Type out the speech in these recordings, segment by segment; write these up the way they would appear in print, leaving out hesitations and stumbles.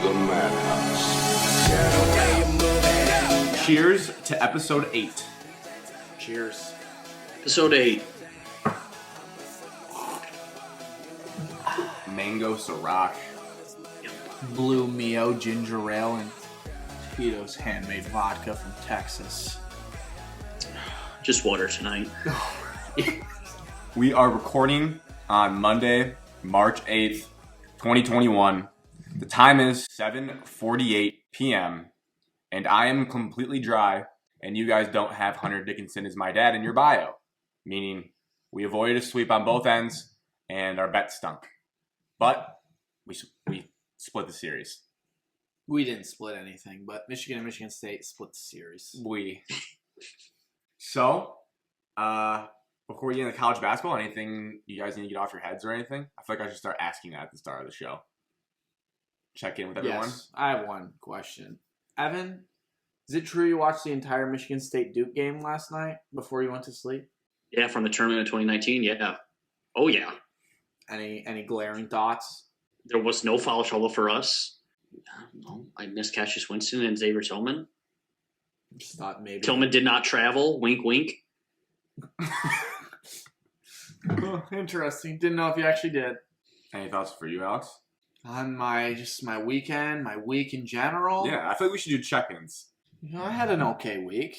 the madhouse. Cheers to episode 8. Cheers. Episode 8. Mango Sriracha. Blue Mio ginger ale and Tito's handmade vodka from Texas. Just water tonight. We are recording on Monday, March 8th, 2021. The time is 7:48 p.m. and I am completely dry, and you guys don't have Hunter Dickinson as my dad in your bio, meaning we avoided a sweep on both ends and our bet stunk. But we split the series. We didn't split anything, but Michigan and Michigan State split the series. So, before we get into college basketball, anything you guys need to get off your heads or anything? I feel like I should start asking that at the start of the show. Check in with everyone. Yes, I have one question. Evan, is it true you watched the entire Michigan State Duke game last night before you went to sleep? Yeah, from the tournament of 2019, yeah. Oh, yeah. Any glaring thoughts? There was no foul trouble for us. No, I missed Cassius Winston and Xavier Tillman. Just thought maybe Tillman did not travel. Wink, wink. Oh, interesting. Didn't know if you actually did. Any thoughts for you, Alex? On my weekend, my week in general. Yeah, I feel like we should do check-ins. I had an okay week.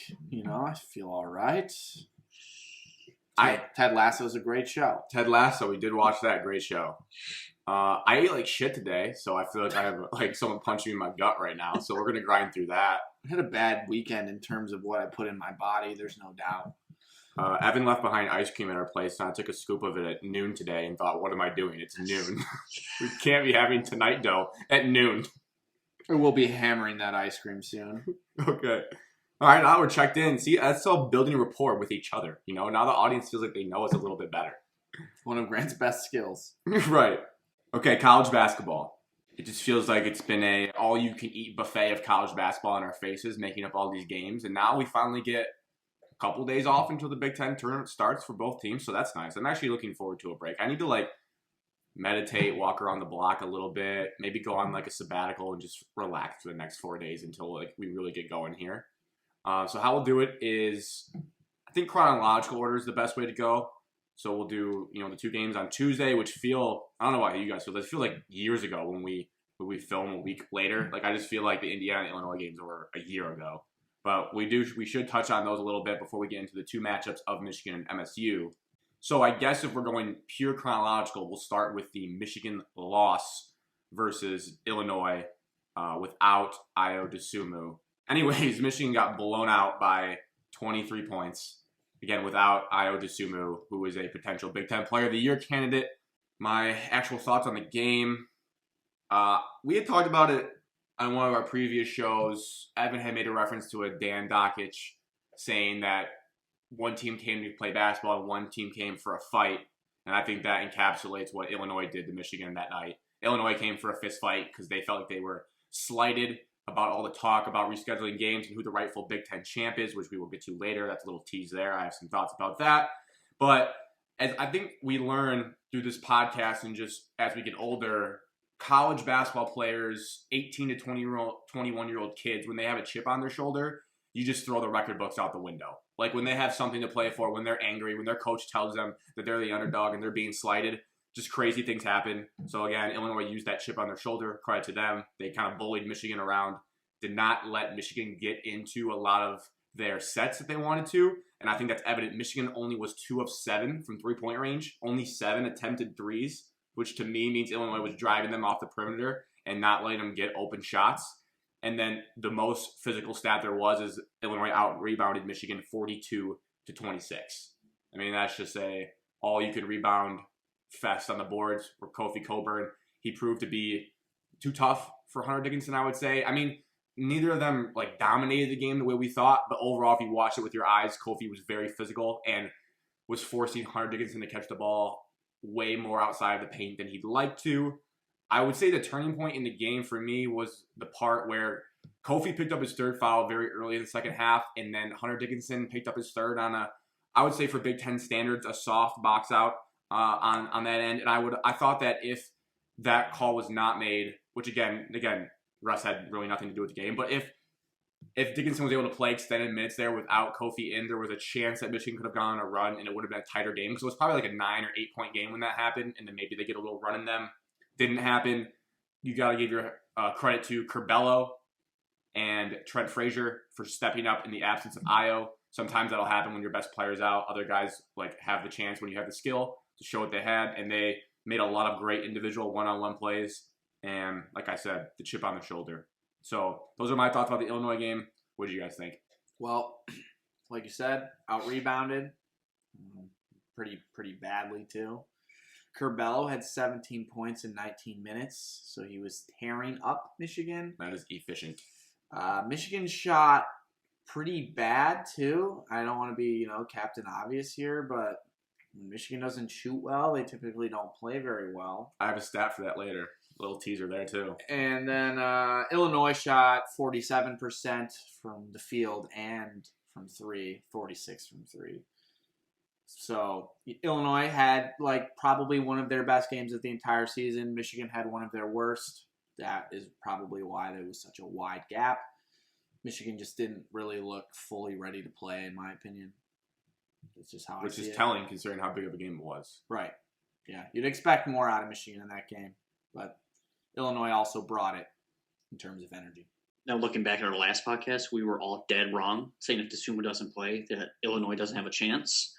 I feel all right. Ted Lasso's a great show. Ted Lasso, we did watch that. Great show. I ate like shit today, so I feel like I have like someone punching me in my gut right now. So we're gonna grind through that. I had a bad weekend in terms of what I put in my body. There's no doubt. Evan left behind ice cream at our place, and I took a scoop of it at noon today and thought, what am I doing? It's noon. We can't be having tonight dough at noon. We'll be hammering that ice cream soon. Okay. All right, now we're checked in. See, that's all building rapport with each other. Now the audience feels like they know us a little bit better. One of Grant's best skills. Right. Okay, college basketball. It just feels like it's been a all-you-can-eat buffet of college basketball in our faces, making up all these games. And now we finally get a couple days off until the Big Ten tournament starts for both teams, so that's nice. I'm actually looking forward to a break. I need to, meditate, walk around the block a little bit, maybe go on, a sabbatical and just relax for the next 4 days until, we really get going here. So how we'll do it is, I think chronological order is the best way to go. So we'll do, the two games on Tuesday, which feel, I don't know why you guys feel, they feel like years ago when we film a week later. I just feel like the Indiana and Illinois games were a year ago. But we should touch on those a little bit before we get into the two matchups of Michigan and MSU. So I guess if we're going pure chronological, we'll start with the Michigan loss versus Illinois without Ayo Dosunmu. Anyways, Michigan got blown out by 23 points. Again, without Ayo Dosunmu, who is a potential Big Ten Player of the Year candidate. My actual thoughts on the game. We had talked about it on one of our previous shows. Evan had made a reference to a Dan Dockich saying that one team came to play basketball and one team came for a fight. And I think that encapsulates what Illinois did to Michigan that night. Illinois came for a fist fight because they felt like they were slighted about all the talk about rescheduling games and who the rightful Big Ten champ is, which we will get to later. That's a little tease there. I have some thoughts about that. But as I think we learn through this podcast and just as we get older, college basketball players, 18 to 21-year-old kids, when they have a chip on their shoulder, you just throw the record books out the window. When they have something to play for, when they're angry, when their coach tells them that they're the underdog and they're being slighted, just crazy things happen. So again, Illinois used that chip on their shoulder. Credit to them. They kind of bullied Michigan around, did not let Michigan get into a lot of their sets that they wanted to. And I think that's evident. Michigan only was 2 of 7 from three-point range, only 7 attempted threes, which to me means Illinois was driving them off the perimeter and not letting them get open shots. And then the most physical stat there was is Illinois out-rebounded Michigan 42 to 26. I mean, that's just a all-you-could-rebound fest on the boards for Kofi Cockburn. He proved to be too tough for Hunter Dickinson, I would say. I mean, neither of them dominated the game the way we thought, but overall, if you watched it with your eyes, Kofi was very physical and was forcing Hunter Dickinson to catch the ball way more outside of the paint than he'd like to. I would say the turning point in the game for me was the part where Kofi picked up his third foul very early in the second half, and then Hunter Dickinson picked up his third on I would say for Big Ten standards, a soft box out on that end. And I thought that if that call was not made, which again, Russ had really nothing to do with the game. But if Dickinson was able to play extended minutes there without Kofi in, there was a chance that Michigan could have gone on a run and it would have been a tighter game. So it was probably like a 9 or 8 point game when that happened, and then maybe they get a little run in them. Didn't happen. You got to give your credit to Curbelo and Trent Frazier for stepping up in the absence of Io. Sometimes that'll happen when your best player's out. Other guys like have the chance when you have the skill to show what they had, and they made a lot of great individual one-on-one plays. And like I said, the chip on the shoulder. So those are my thoughts about the Illinois game. What did you guys think? Well, like you said, out-rebounded pretty badly too. Curbelo had 17 points in 19 minutes, so he was tearing up Michigan. That is efficient. Michigan shot pretty bad too. I don't want to be, Captain Obvious here, but when Michigan doesn't shoot well, they typically don't play very well. I have a stat for that later. Little teaser there too. And then Illinois shot 47% from the field and from 3, 46 from 3. So Illinois had probably one of their best games of the entire season. Michigan had one of their worst. That is probably why there was such a wide gap. Michigan just didn't really look fully ready to play, in my opinion. That's just how I see it. Which is telling considering how big of a game it was. Right. Yeah, you'd expect more out of Michigan in that game, but Illinois also brought it in terms of energy. Now, looking back at our last podcast, we were all dead wrong, saying if DeSumo doesn't play, that Illinois doesn't have a chance.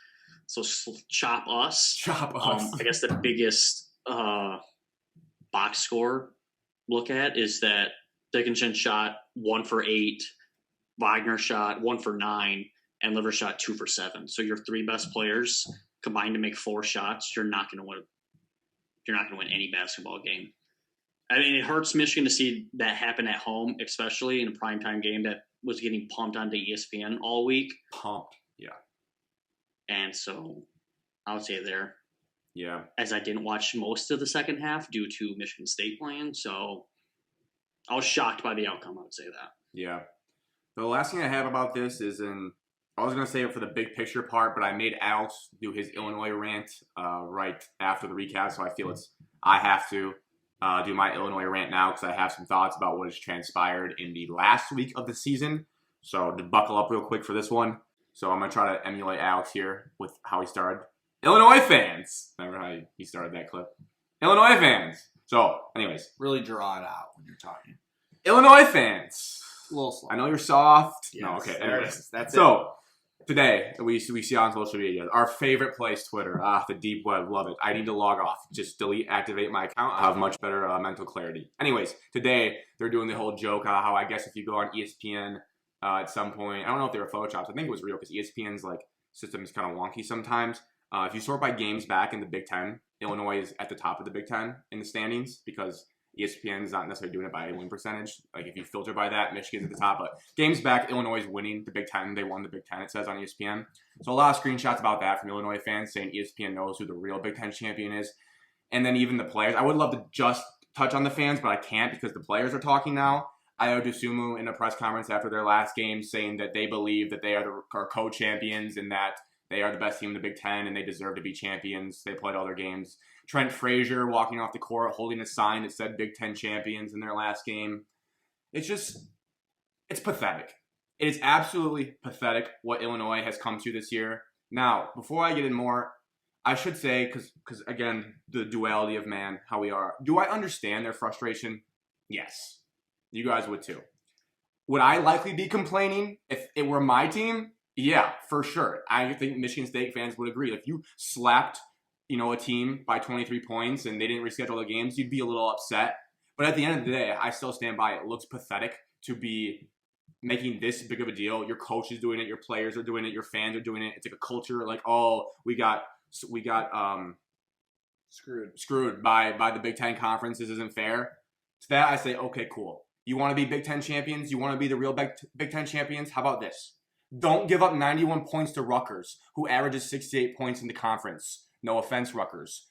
So chop us. Chop us. I guess the biggest box score look at is that Dickinson shot 1 for 8, Wagner shot 1 for 9, and Liver shot 2 for 7. So your 3 best players combined to make 4 shots. You're not going to win. You're not going to win any basketball game. I mean, it hurts Michigan to see that happen at home, especially in a primetime game that was getting pumped onto ESPN all week. Pumped, yeah. And so I would say there. Yeah. As I didn't watch most of the second half due to Michigan State playing, so I was shocked by the outcome, I would say that. Yeah. The last thing I have about this is I was going to say it for the big picture part, but I made Alex do his Illinois rant right after the recap, so I feel I have to do my Illinois rant now because I have some thoughts about what has transpired in the last week of the season. So to buckle up real quick for this one. So I'm going to try to emulate Alex here with how he started. Illinois fans. Remember how he started that clip? Illinois fans. So, anyways. Really draw it out when you're talking. Illinois fans. A little slow. I know you're soft. Yes, no, okay. there it Anyways. is. That's so, today, we see on social media, our favorite place, Twitter. The deep web, love it. I need to log off. Just delete, activate my account. I'll have much better mental clarity. Anyways, today, they're doing the whole joke how I guess if you go on ESPN at some point, I don't know if they were photoshops. I think it was real because ESPN's system is kind of wonky sometimes. If you sort by games back in the Big Ten, Illinois is at the top of the Big Ten in the standings because ESPN is not necessarily doing it by a win percentage. If you filter by that, Michigan's at the top. But games back, Illinois is winning the Big Ten. They won the Big Ten, it says on ESPN. So a lot of screenshots about that from Illinois fans saying ESPN knows who the real Big Ten champion is. And then even the players. I would love to just touch on the fans, but I can't because the players are talking now. Io DeSumo in a press conference after their last game saying that they believe that they are co-champions and that they are the best team in the Big Ten and they deserve to be champions. They played all their games. Trent Frazier walking off the court holding a sign that said Big Ten champions in their last game. It's pathetic. It is absolutely pathetic what Illinois has come to this year. Now, before I get in more, I should say, because again, the duality of man, how we are. Do I understand their frustration? Yes. You guys would too. Would I likely be complaining if it were my team? Yeah, for sure. I think Michigan State fans would agree. If you slapped, a team by 23 points and they didn't reschedule the games, you'd be a little upset. But at the end of the day, I still stand by it. It looks pathetic to be making this big of a deal. Your coach is doing it. Your players are doing it. Your fans are doing it. It's like a culture we got screwed by the Big Ten conference. This isn't fair. To that, I say, okay, cool. You want to be Big Ten champions? You want to be the real Big Ten champions? How about this? Don't give up 91 points to Rutgers, who averages 68 points in the conference. No offense, Rutgers.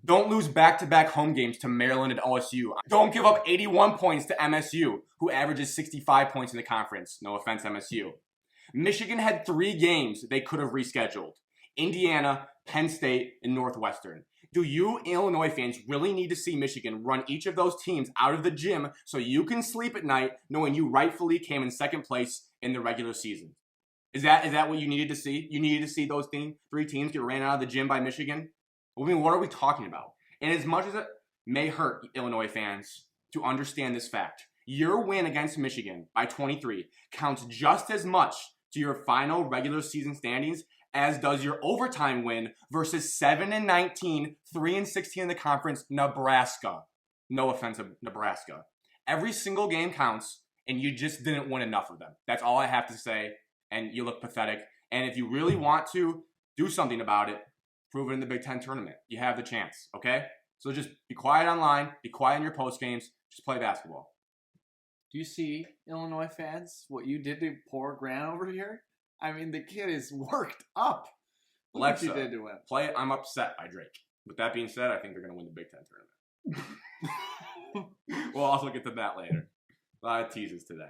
Don't lose back-to-back home games to Maryland and OSU. Don't give up 81 points to MSU, who averages 65 points in the conference. No offense, MSU. Michigan had 3 games they could have rescheduled. Indiana, Penn State, and Northwestern. Do you Illinois fans really need to see Michigan run each of those teams out of the gym so you can sleep at night knowing you rightfully came in second place in the regular season? Is that what you needed to see? You needed to see those three teams get ran out of the gym by Michigan? I mean, what are we talking about? And as much as it may hurt Illinois fans to understand this fact, your win against Michigan by 23 counts just as much to your final regular season standings as does your overtime win versus 7-19, 3-16 in the conference, Nebraska. No offense of Nebraska. Every single game counts, and you just didn't win enough of them. That's all I have to say, and you look pathetic. And if you really want to do something about it, prove it in the Big Ten tournament. You have the chance, okay? So just be quiet online, be quiet in your post games, just play basketball. Do you see, Illinois fans, what you did to poor Grant over here? I mean, the kid is worked up. Look Alexa, what you did to him. Play it, I'm Upset by Drake. With that being said, I think they're going to win the Big Ten tournament. We'll also get to that later. A lot of teases today.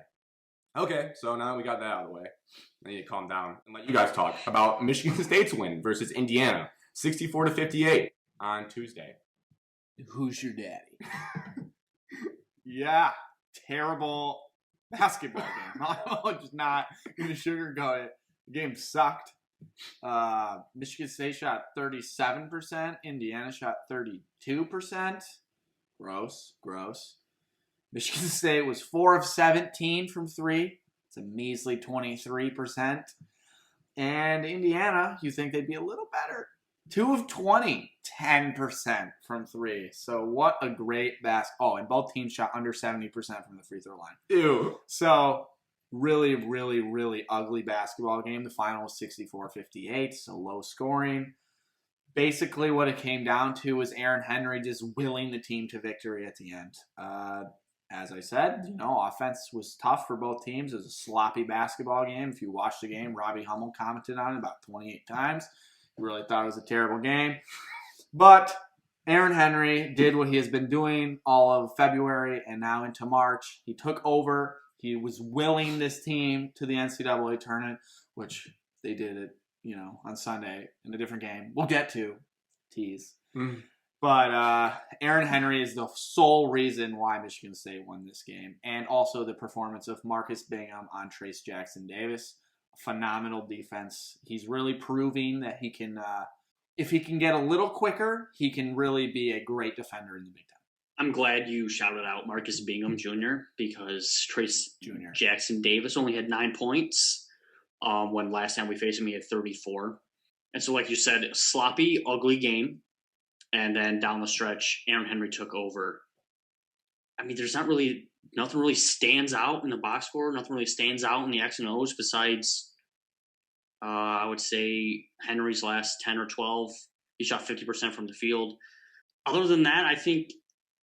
Okay, so now we got that out of the way. I need to calm down and let you guys talk about Michigan State's win versus Indiana, 64-58 on Tuesday. Who's your daddy? Yeah, terrible basketball game. I'm just not going to sugarcoat it. The game sucked. Michigan State shot 37%. Indiana shot 32%. Gross. Michigan State was 4 of 17 from 3. It's a measly 23%. And Indiana, you think they'd be a little better. 2 of 20, 10% from 3. So what a great basket. And both teams shot under 70% from the free throw line. Ew. So really, really, really ugly basketball game. The final was 64-58, so low scoring. Basically what it came down to was Aaron Henry just willing the team to victory at the end. As I said, offense was tough for both teams. It was a sloppy basketball game. If you watched the game, Robbie Hummel commented on it about 28 times. He really thought it was a terrible game. But Aaron Henry did what he has been doing all of February and now into March. He took over. He was willing this team to the NCAA tournament, which they did it, on Sunday in a different game. We'll get to. Tease. But Aaron Henry is the sole reason why Michigan State won this game. And also the performance of Marcus Bingham on Trace Jackson-Davis. Phenomenal defense. He's really proving that he can, if he can get a little quicker, he can really be a great defender in the Big Ten. I'm glad you shouted out Marcus Bingham Jr. because Trace Jackson-Davis only had 9 points when last time we faced him. He had 34. And so, like you said, a sloppy, ugly game. And then down the stretch, Aaron Henry took over. I mean, there's nothing really stands out in the box score. Nothing really stands out in the X and O's besides, I would say, Henry's last 10 or 12. He shot 50% from the field. Other than that, I think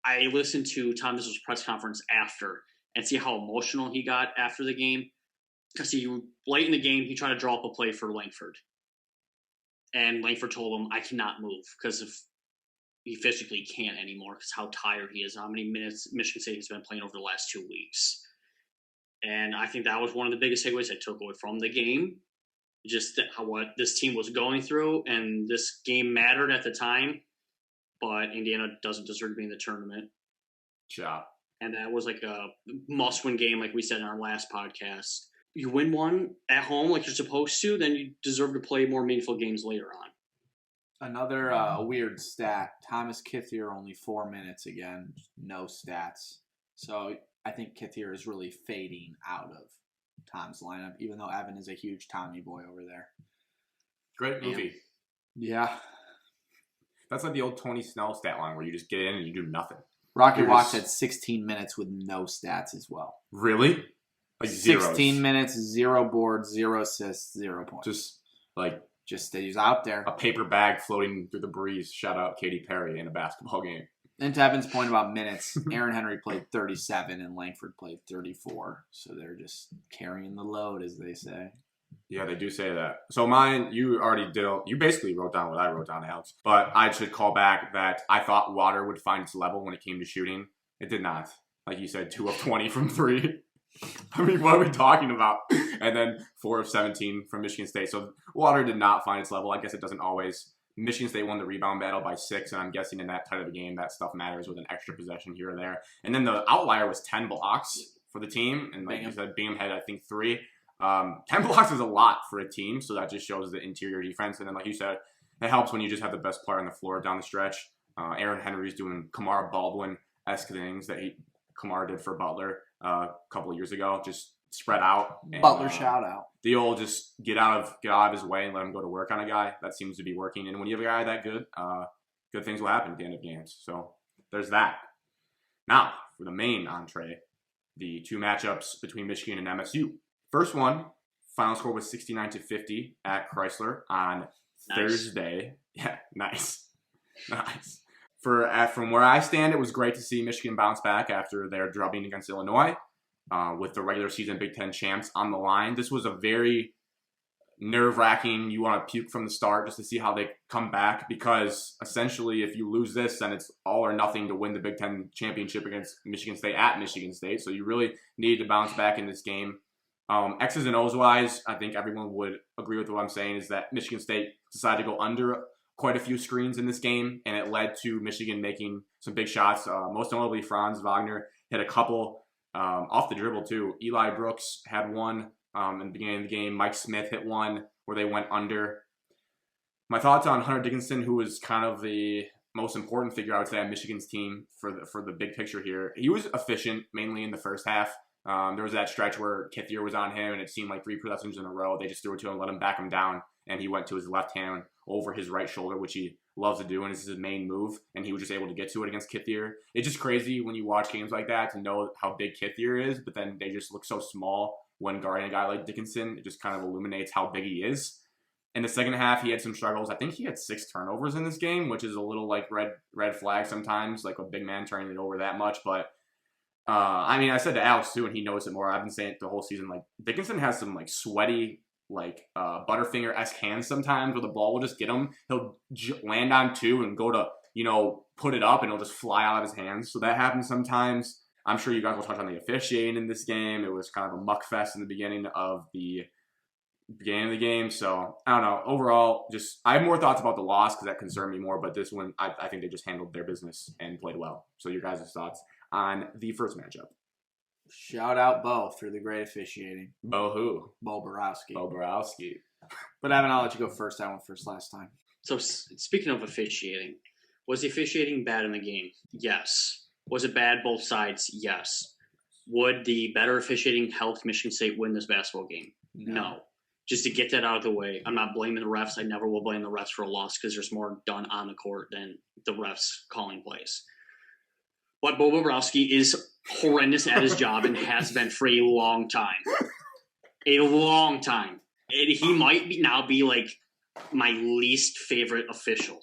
I listened to Tom Izzo's press conference after and see how emotional he got after the game. Because late in the game, he tried to draw up a play for Langford. And Langford told him, I cannot move because if he physically can't anymore because how tired he is, how many minutes Michigan State has been playing over the last 2 weeks. And I think that was one of the biggest takeaways I took away from the game. Just what this team was going through, and this game mattered at the time, but Indiana doesn't deserve to be in the tournament. Chop. And that was like a must-win game, like we said in our last podcast. You win one at home like you're supposed to, then you deserve to play more meaningful games later on. Another weird stat, Thomas Kithier only 4 minutes again, no stats. So I think Kithier is really fading out of Tom's lineup, even though Evan is a huge Tommy boy over there. Great movie. Yeah. That's like the old Tony Snell stat line where you just get in and you do nothing. Rocky Watts had 16 minutes with no stats as well. Really? Like 16 zeros. minutes, 0 boards, 0 assists, 0 points. Just that he's out there. A paper bag floating through the breeze. Shout out Katy Perry in a basketball game. And to Evan's point about minutes, Aaron Henry played 37 and Langford played 34. So they're just carrying the load, as they say. Yeah, they do say that. So mine, you basically wrote down what I wrote down, Alex. But I should call back that I thought water would find its level when it came to shooting. It did not. Like you said, 2 of 20 from 3. I mean, what are we talking about? And then 4 of 17 from Michigan State. So Water did not find its level. I guess it doesn't always. Michigan State won the rebound battle by 6, and I'm guessing in that type of a game, that stuff matters with an extra possession here or there. And then the outlier was 10 blocks for the team, and like you said, Bingham had, I think, 3. 10 blocks is a lot for a team, so that just shows the interior defense. And then, like you said, it helps when you just have the best player on the floor down the stretch. Aaron Henry's doing Kamara Baldwin-esque things that Kamara did for Butler a couple of years ago, just spread out. And, Butler shout out. The old just get out of his way and let him go to work on a guy. That seems to be working. And when you have a guy that good, good things will happen at the end of games. So there's that. Now, for the main entree, the 2 matchups between Michigan and MSU. First one, final score was 69-50 at Chrysler on Thursday. Yeah, nice. From where I stand, it was great to see Michigan bounce back after their drubbing against Illinois with the regular season Big Ten champs on the line. This was a very nerve-wracking, you want to puke from the start just to see how they come back, because essentially if you lose this, then it's all or nothing to win the Big Ten championship against Michigan State at Michigan State. So you really need to bounce back in this game. X's and O's wise, I think everyone would agree with what I'm saying, is that Michigan State decided to go under quite a few screens in this game, and it led to Michigan making some big shots. Most notably, Franz Wagner hit a couple off the dribble too. Eli Brooks had one in the beginning of the game. Mike Smith hit one where they went under. My thoughts on Hunter Dickinson, who was kind of the most important figure, I would say, on Michigan's team for the big picture here. He was efficient mainly in the first half. There was that stretch where Kithier was on him, and it seemed like 3 possessions in a row. They just threw it to him, let him back him down, and he went to his left hand over his right shoulder, which he loves to do, and this is his main move, and he was just able to get to it against Kithier. It's just crazy when you watch games like that to know how big Kithier is, but then they just look so small when guarding a guy like Dickinson. It just kind of illuminates how big he is. In the second half, he had some struggles. I think he had 6 turnovers in this game, which is a little like red flag sometimes, like a big man turning it over that much, but I mean, I said to Alex too, and he knows it more. I've been saying it the whole season. Like, Dickinson has some like sweaty, like Butterfinger-esque hands sometimes, where the ball will just get him. He'll land on 2 and go to, put it up, and it'll just fly out of his hands. So that happens sometimes. I'm sure you guys will touch on the officiating in this game. It was kind of a muck fest in the beginning of the game. So I don't know. Overall, just I have more thoughts about the loss because that concerned me more. But this one, I think they just handled their business and played well. So your guys' thoughts on the first matchup? Shout out Bo for the great officiating. Bo who? Bo Borowski. Bo Borowski. But Evan, I'll let you go first. I went first last time. So speaking of officiating, was the officiating bad in the game? Yes. Was it bad both sides? Yes. Would the better officiating help Michigan State win this basketball game? No. Just to get that out of the way, I'm not blaming the refs. I never will blame the refs for a loss because there's more done on the court than the refs calling plays. But Bo Borowski is horrendous at his job and has been for a long time. A long time. And he might now be like my least favorite official.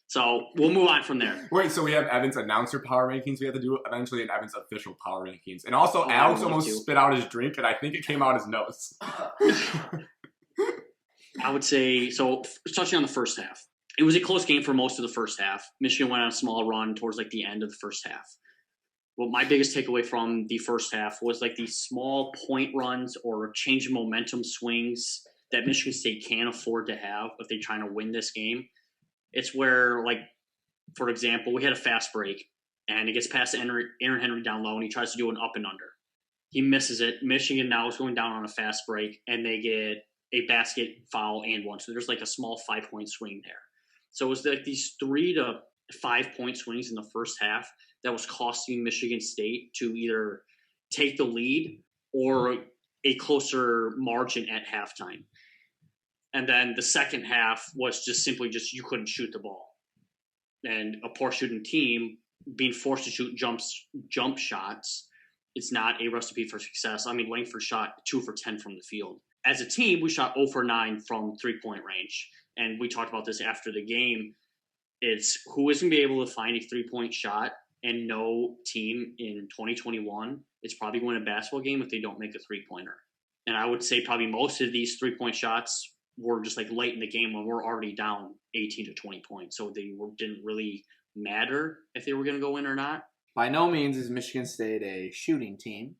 So we'll move on from there. Wait, so we have Evan's announcer power rankings we have to do eventually, and Evan's official power rankings. And also, Alex almost spit out his drink, and I think it came out his nose. I would say, so touching on the first half. It was a close game for most of the first half. Michigan went on a small run towards like the end of the first half. Well, my biggest takeaway from the first half was like these small point runs or change of momentum swings that Michigan State can't afford to have if they're trying to win this game. It's where, like, for example, we had a fast break and it gets past Aaron Henry down low and he tries to do an up and under. He misses it. Michigan now is going down on a fast break and they get a basket, foul, and one. So there's like a small 5-point swing there. So it was like these 3 to 5 point swings in the first half that was costing Michigan State to either take the lead or a closer margin at halftime. And then the second half was just simply you couldn't shoot the ball. And a poor shooting team being forced to shoot jump shots, it's not a recipe for success. I mean, Langford shot 2 for 10 from the field. As a team, we shot 0 for 9 from 3-point range. And we talked about this after the game. It's who is going to be able to find a 3-point shot, and no team in 2021 is probably going to a basketball game if they don't make a 3-pointer. And I would say probably most of these 3-point shots were just like late in the game when we're already down 18 to 20 points. So they didn't really matter if they were going to go in or not. By no means is Michigan State a shooting team.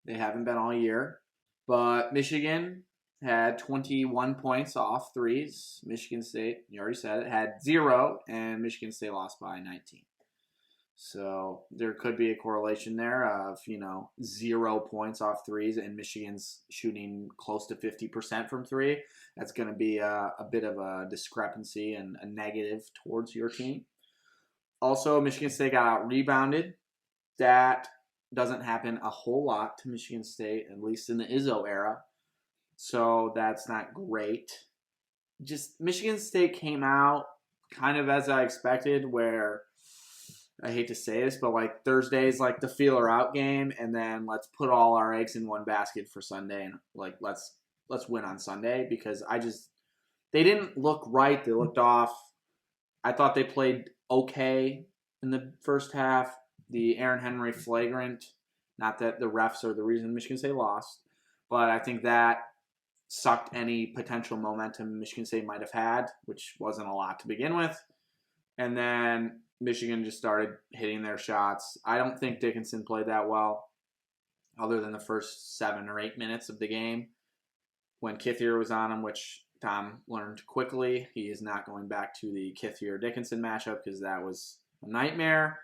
They haven't been all year. But Michigan had 21 points off threes. Michigan State, you already said it, had 0, and Michigan State lost by 19. So there could be a correlation there of, 0 points off threes, and Michigan's shooting close to 50% from three. That's going to be a bit of a discrepancy and a negative towards your team. Also, Michigan State got out-rebounded. That doesn't happen a whole lot to Michigan State, at least in the Izzo era. So that's not great. Just Michigan State came out kind of as I expected, where I hate to say this, but like Thursday's like the feeler out game, and then let's put all our eggs in one basket for Sunday, and like let's win on Sunday, because they didn't look right. They looked off. I thought they played okay in the first half. The Aaron Henry flagrant, not that the refs are the reason Michigan State lost, but I think that sucked any potential momentum Michigan State might have had, which wasn't a lot to begin with. And then Michigan just started hitting their shots. I don't think Dickinson played that well, other than the first 7 or 8 minutes of the game when Kithier was on him, which Tom learned quickly. He is not going back to the Kithier-Dickinson matchup because that was a nightmare.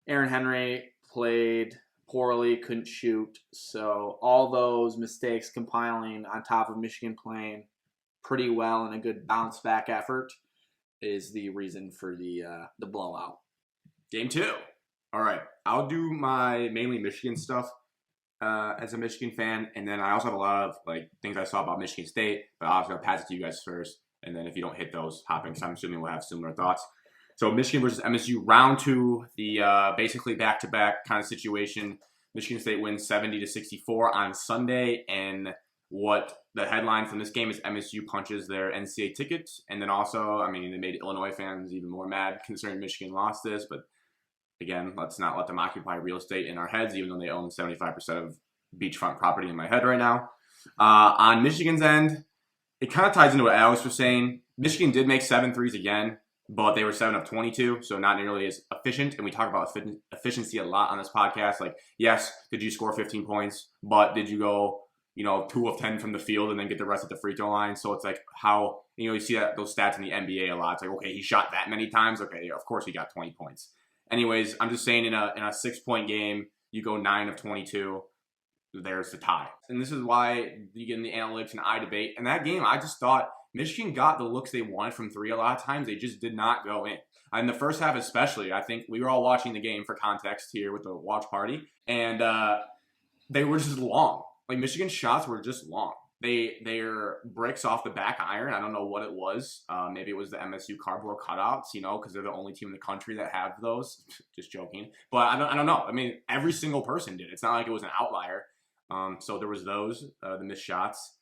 Aaron Henry played poorly, couldn't shoot. So all those mistakes compiling on top of Michigan playing pretty well and a good bounce-back effort is the reason for the blowout. Game 2. All right. I'll do my mainly Michigan stuff as a Michigan fan, and then I also have a lot of things I saw about Michigan State, but obviously I'll pass it to you guys first, and then if you don't hit those, hop in, because I'm assuming we'll have similar thoughts. So Michigan versus MSU, round 2, the basically back-to-back kind of situation. Michigan State wins 70-64 on Sunday, and what the headline from this game is MSU punches their NCAA ticket, and then also, they made Illinois fans even more mad considering Michigan lost this, but again, let's not let them occupy real estate in our heads, even though they own 75% of beachfront property in my head right now. On Michigan's end, it kind of ties into what Alex was saying. Michigan did make 7 threes again, but they were 7 of 22, so not nearly as efficient. And we talk about efficiency a lot on this podcast. Yes, did you score 15 points, but did you go, 2 of 10 from the field and then get the rest at the free throw line? So it's how, you see those stats in the NBA a lot. It's okay, he shot that many times. Okay, of course he got 20 points. Anyways, I'm just saying in a 6-point game, you go 9 of 22, there's the tie. And this is why you get in the analytics and eye debate. In that game, I just thought Michigan got the looks they wanted from 3 a lot of times. They just did not go in. In the first half especially, I think we were all watching the game for context here with the watch party, and they were just long. Michigan's shots were just long. They're bricks off the back iron. I don't know what it was. Maybe it was the MSU cardboard cutouts, because they're the only team in the country that have those. Just joking. But I don't know. Every single person did. It's not like it was an outlier. So there was those, the missed shots.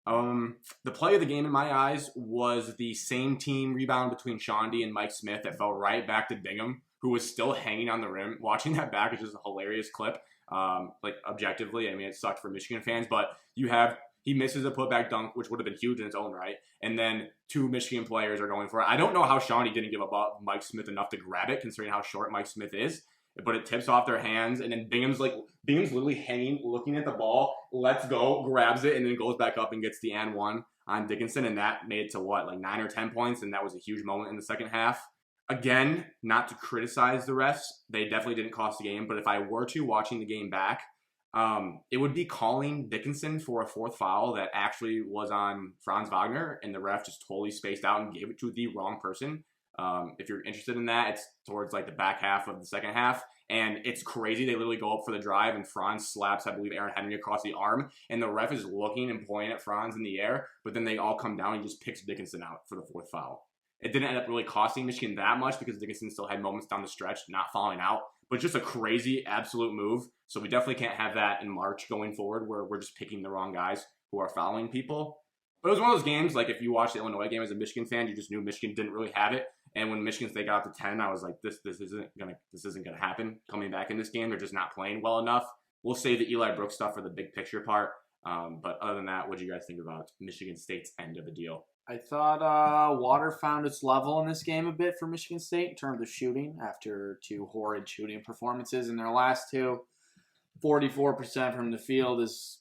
The play of the game in my eyes was the same team rebound between Shondy and Mike Smith that fell right back to Bingham, who was still hanging on the rim. Watching that back is just a hilarious clip. Objectively, it sucked for Michigan fans, but he misses a putback dunk, which would have been huge in its own right, and then 2 Michigan players are going for it. I don't know how Shondy didn't give up Mike Smith enough to grab it, considering how short Mike Smith is, but it tips off their hands, and then Bingham's literally hanging, looking at the ball, lets go, grabs it, and then goes back up and gets the and one on Dickinson, and that made it to 9 or 10 points, and that was a huge moment in the second half. Again, not to criticize the refs, they definitely didn't cost the game, but if I were to watching the game back, it would be calling Dickinson for a 4th foul that actually was on Franz Wagner, and the ref just totally spaced out and gave it to the wrong person. If you're interested in that, it's towards the back half of the second half, and it's crazy. They literally go up for the drive, and Franz slaps, I believe, Aaron Henry across the arm, and the ref is looking and pointing at Franz in the air, but then they all come down and just picks Dickinson out for the 4th foul. It didn't end up really costing Michigan that much because Dickinson still had moments down the stretch not falling out, but just a crazy absolute move. So we definitely can't have that in March going forward where we're just picking the wrong guys who are fouling people. But it was one of those games, if you watched the Illinois game as a Michigan fan, you just knew Michigan didn't really have it. And when Michigan State got to 10, I was like, this isn't gonna happen. Coming back in this game, they're just not playing well enough. We'll save the Eli Brooks stuff for the big picture part. But other than that, what do you guys think about Michigan State's end of the deal? I thought water found its level in this game a bit for Michigan State in terms of shooting after 2 horrid shooting performances in their last 2. 44% from the field is,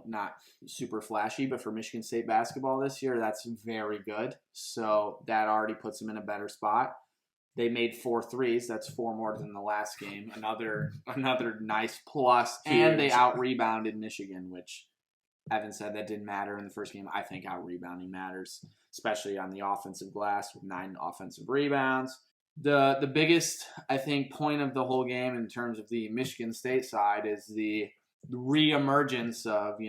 not super flashy, but for Michigan State basketball this year, that's very good. So that already puts them in a better spot. They made 4 threes. That's 4 more than the last game. Another nice plus. And they out-rebounded Michigan, which Evan said that didn't matter in the first game. I think out-rebounding matters, especially on the offensive glass with 9 offensive rebounds. The biggest, I think, point of the whole game in terms of the Michigan State side is the re-emergence of,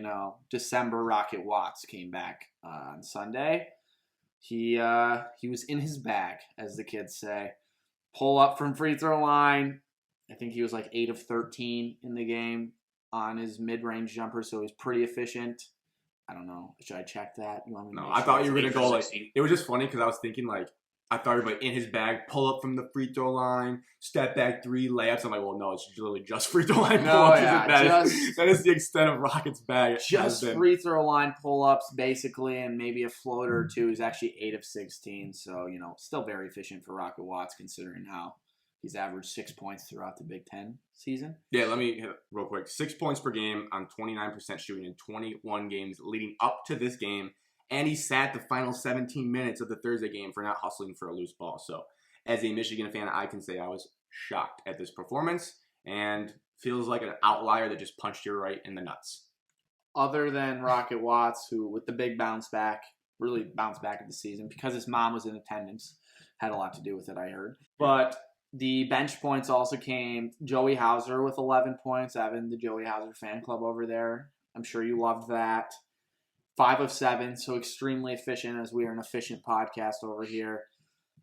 December Rocket Watts came back on Sunday. He was in his bag, as the kids say. Pull up from free throw line. I think he was like 8 of 13 in the game on his mid-range jumper, so he's pretty efficient. I don't know. Should I check that? You want me to I thought you were going to go it was just funny because I was thinking I thought you were in his bag, pull up from the free throw line, step back 3 layups. I'm like, well, no, it's literally just free throw line pull-ups. That is the extent of Rocket's bag. Just free throw line pull-ups, basically, and maybe a floater or 2. He's actually 8 of 16, so, still very efficient for Rocket Watts considering how he's averaged 6 points throughout the Big Ten season. Yeah, let me hit it real quick. 6 points per game on 29% shooting in 21 games leading up to this game. And he sat the final 17 minutes of the Thursday game for not hustling for a loose ball. So as a Michigan fan, I can say I was shocked at this performance and feels like an outlier that just punched you right in the nuts. Other than Rocket Watts, who with the big bounce back, really bounced back of the season because his mom was in attendance. Had a lot to do with it, I heard. But the bench points also came. Joey Hauser with 11 points. Evan, the Joey Hauser fan club over there. I'm sure you loved that. 5 of 7, so extremely efficient as we are an efficient podcast over here.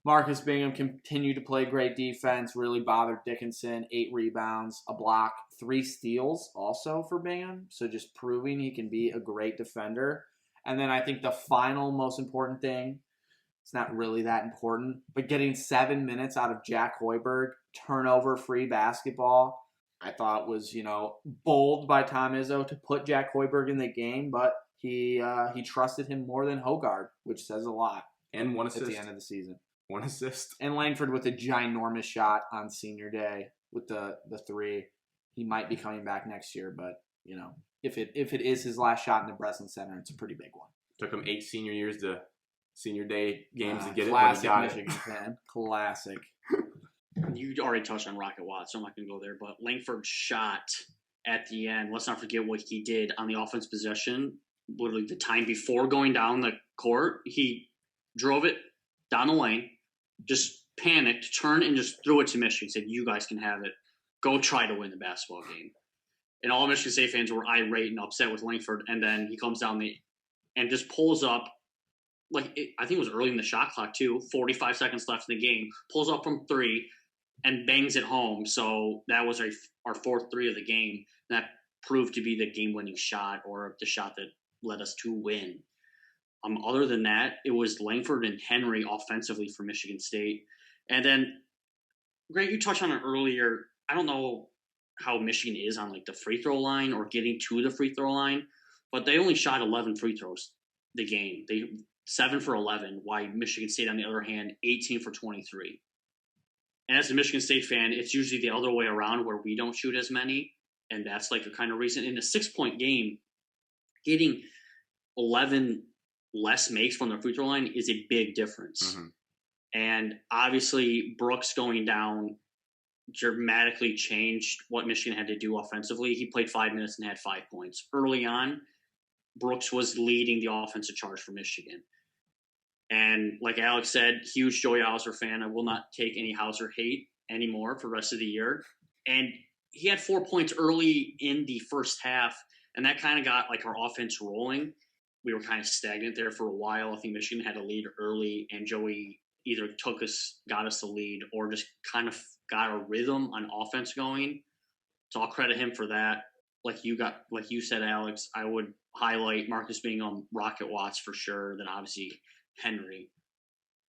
Marcus Bingham continued to play great defense, really bothered Dickinson. 8 rebounds, a block, 3 steals also for Bingham. So just proving he can be a great defender. And then I think the final most important thing, it's not really that important, but getting 7 minutes out of Jack Hoiberg, turnover-free basketball, I thought was, bold by Tom Izzo to put Jack Hoiberg in the game, but he trusted him more than Hoggard, which says a lot. And 1 assist at the end of the season. 1 assist. And Langford with a ginormous shot on senior day with the 3. He might be coming back next year, but if it is his last shot in the Breslin Center, it's a pretty big one. Took him 8 senior years to senior day games to get classic it. Michigan fan. Classic. You already touched on Rocket Watts, so I'm not going to go there. But Langford's shot at the end, let's not forget what he did on the offense possession. Literally the time before going down the court, he drove it down the lane, just panicked, turned and just threw it to Michigan, said, you guys can have it. Go try to win the basketball game. And all Michigan State fans were irate and upset with Langford. And then he comes down and just pulls up, I think it was early in the shot clock too, 45 seconds left in the game, pulls up from 3 and bangs it home. So that was our 4th 3 of the game. That proved to be the game-winning shot or the shot that led us to win. Other than that, it was Langford and Henry offensively for Michigan State. And then, Greg, you touched on it earlier. I don't know how Michigan is on the free throw line or getting to the free throw line, but they only shot 11 free throws the game. They 7 for 11, while Michigan State, on the other hand, 18 for 23. And as a Michigan State fan, it's usually the other way around where we don't shoot as many, and that's a kind of reason. In a 6-point game, getting 11 less makes from the free throw line is a big difference. Mm-hmm. And obviously, Brooks going down dramatically changed what Michigan had to do offensively. He played 5 minutes and had 5 points. Early on, Brooks was leading the offensive charge for Michigan. And like Alex said, huge Joey Hauser fan. I will not take any Hauser hate anymore for the rest of the year. And he had 4 points early in the first half, and that kind of got our offense rolling. We were kind of stagnant there for a while. I think Michigan had a lead early, and Joey either got us the lead, or just kind of got a rhythm on offense going. So I'll credit him for that. Like you said, Alex, I would highlight Marcus Bingham, Rocket Watts for sure. Then obviously Henry.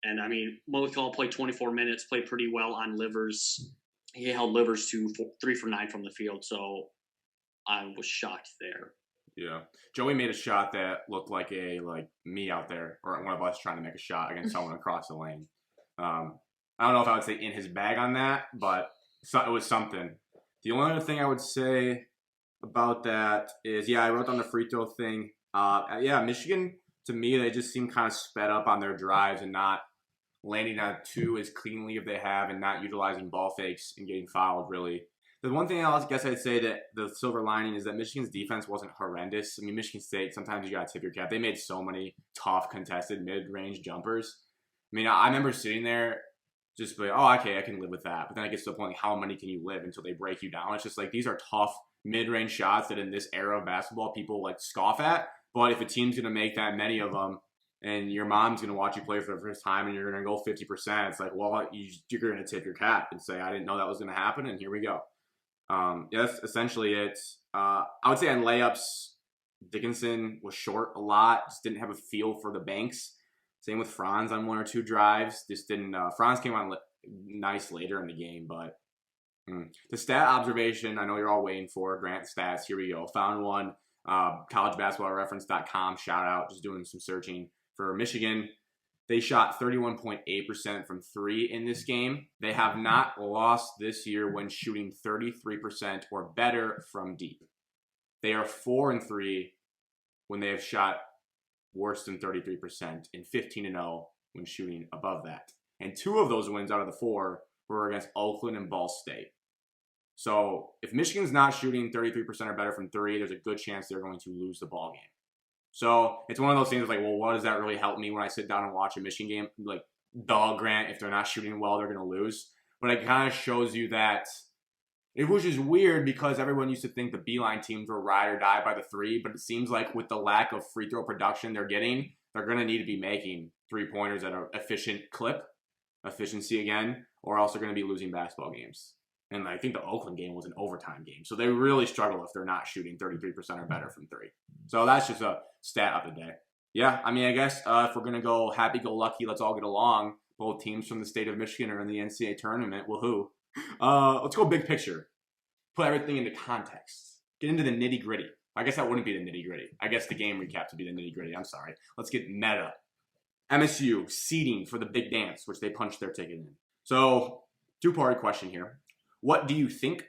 And I mean, Molikal played 24 minutes, played pretty well on Livers. He held Livers to 3 for 9 from the field. So I was shocked there. Yeah. Joey made a shot that looked like me out there, or one of us trying to make a shot against someone across the lane. I don't know if I would say in his bag on that, but it was something. The only other thing I would say about that is, I wrote down the free throw thing. Michigan, to me, they just seem kind of sped up on their drives and not landing on two as cleanly as they have and not utilizing ball fakes and getting fouled, really. The one thing I guess I'd say that the silver lining is that Michigan's defense wasn't horrendous. I mean, Michigan State, sometimes you got to tip your cap. They made so many tough, contested, mid-range jumpers. I mean, I remember sitting there just like, oh, okay, I can live with that. But then it gets to the point, like, how many can you live until they break you down? It's just like, these are tough mid-range shots that in this era of basketball, people like scoff at. But if a team's going to make that many of them, and your mom's going to watch you play for the first time and you're going to go 50%, it's like, well, you're going to tip your cap and say, I didn't know that was going to happen, and here we go. That's essentially it. I would say on layups, Dickinson was short a lot, just didn't have a feel for the banks. Same with Franz on one or two drives. Just didn't. Franz came on nice later in the game, but the stat observation I know you're all waiting for, Grant stats. Here we go. Found one. collegebasketballreference.com. Shout out. Just doing some searching for Michigan. They shot 31.8% from three in this game. They have not lost this year when shooting 33% or better from deep. They are 4-3 when they have shot worse than 33% and 15-0 when shooting above that. And two of those wins out of the four were against Oakland and Ball State. So if Michigan's not shooting 33% or better from three, there's a good chance they're going to lose the ball game. So it's one of those things like, well, what does that really help me when I sit down and watch a Michigan game? Like, Grant, if they're not shooting well, they're going to lose. But it kind of shows you that, which is weird because everyone used to think the Beeline teams were ride or die by the three, but it seems like with the lack of free throw production they're getting, they're going to need to be making three-pointers at an efficient clip, efficiency again, or else they're going to be losing basketball games. And I think the Oakland game was an overtime game. So they really struggle if they're not shooting 33% or better from three. So that's just a stat of the day. Yeah, I mean, I guess if we're going to go happy-go-lucky, let's all get along. Both teams from the state of Michigan are in the NCAA tournament. Woohoo. Let's go big picture. Put everything into context. Get into the nitty-gritty. I guess that wouldn't be the nitty-gritty. I guess the game recap would be the nitty-gritty. I'm sorry. Let's get meta. MSU seeding for the big dance, which they punched their ticket in. So, two-part question here. What do you think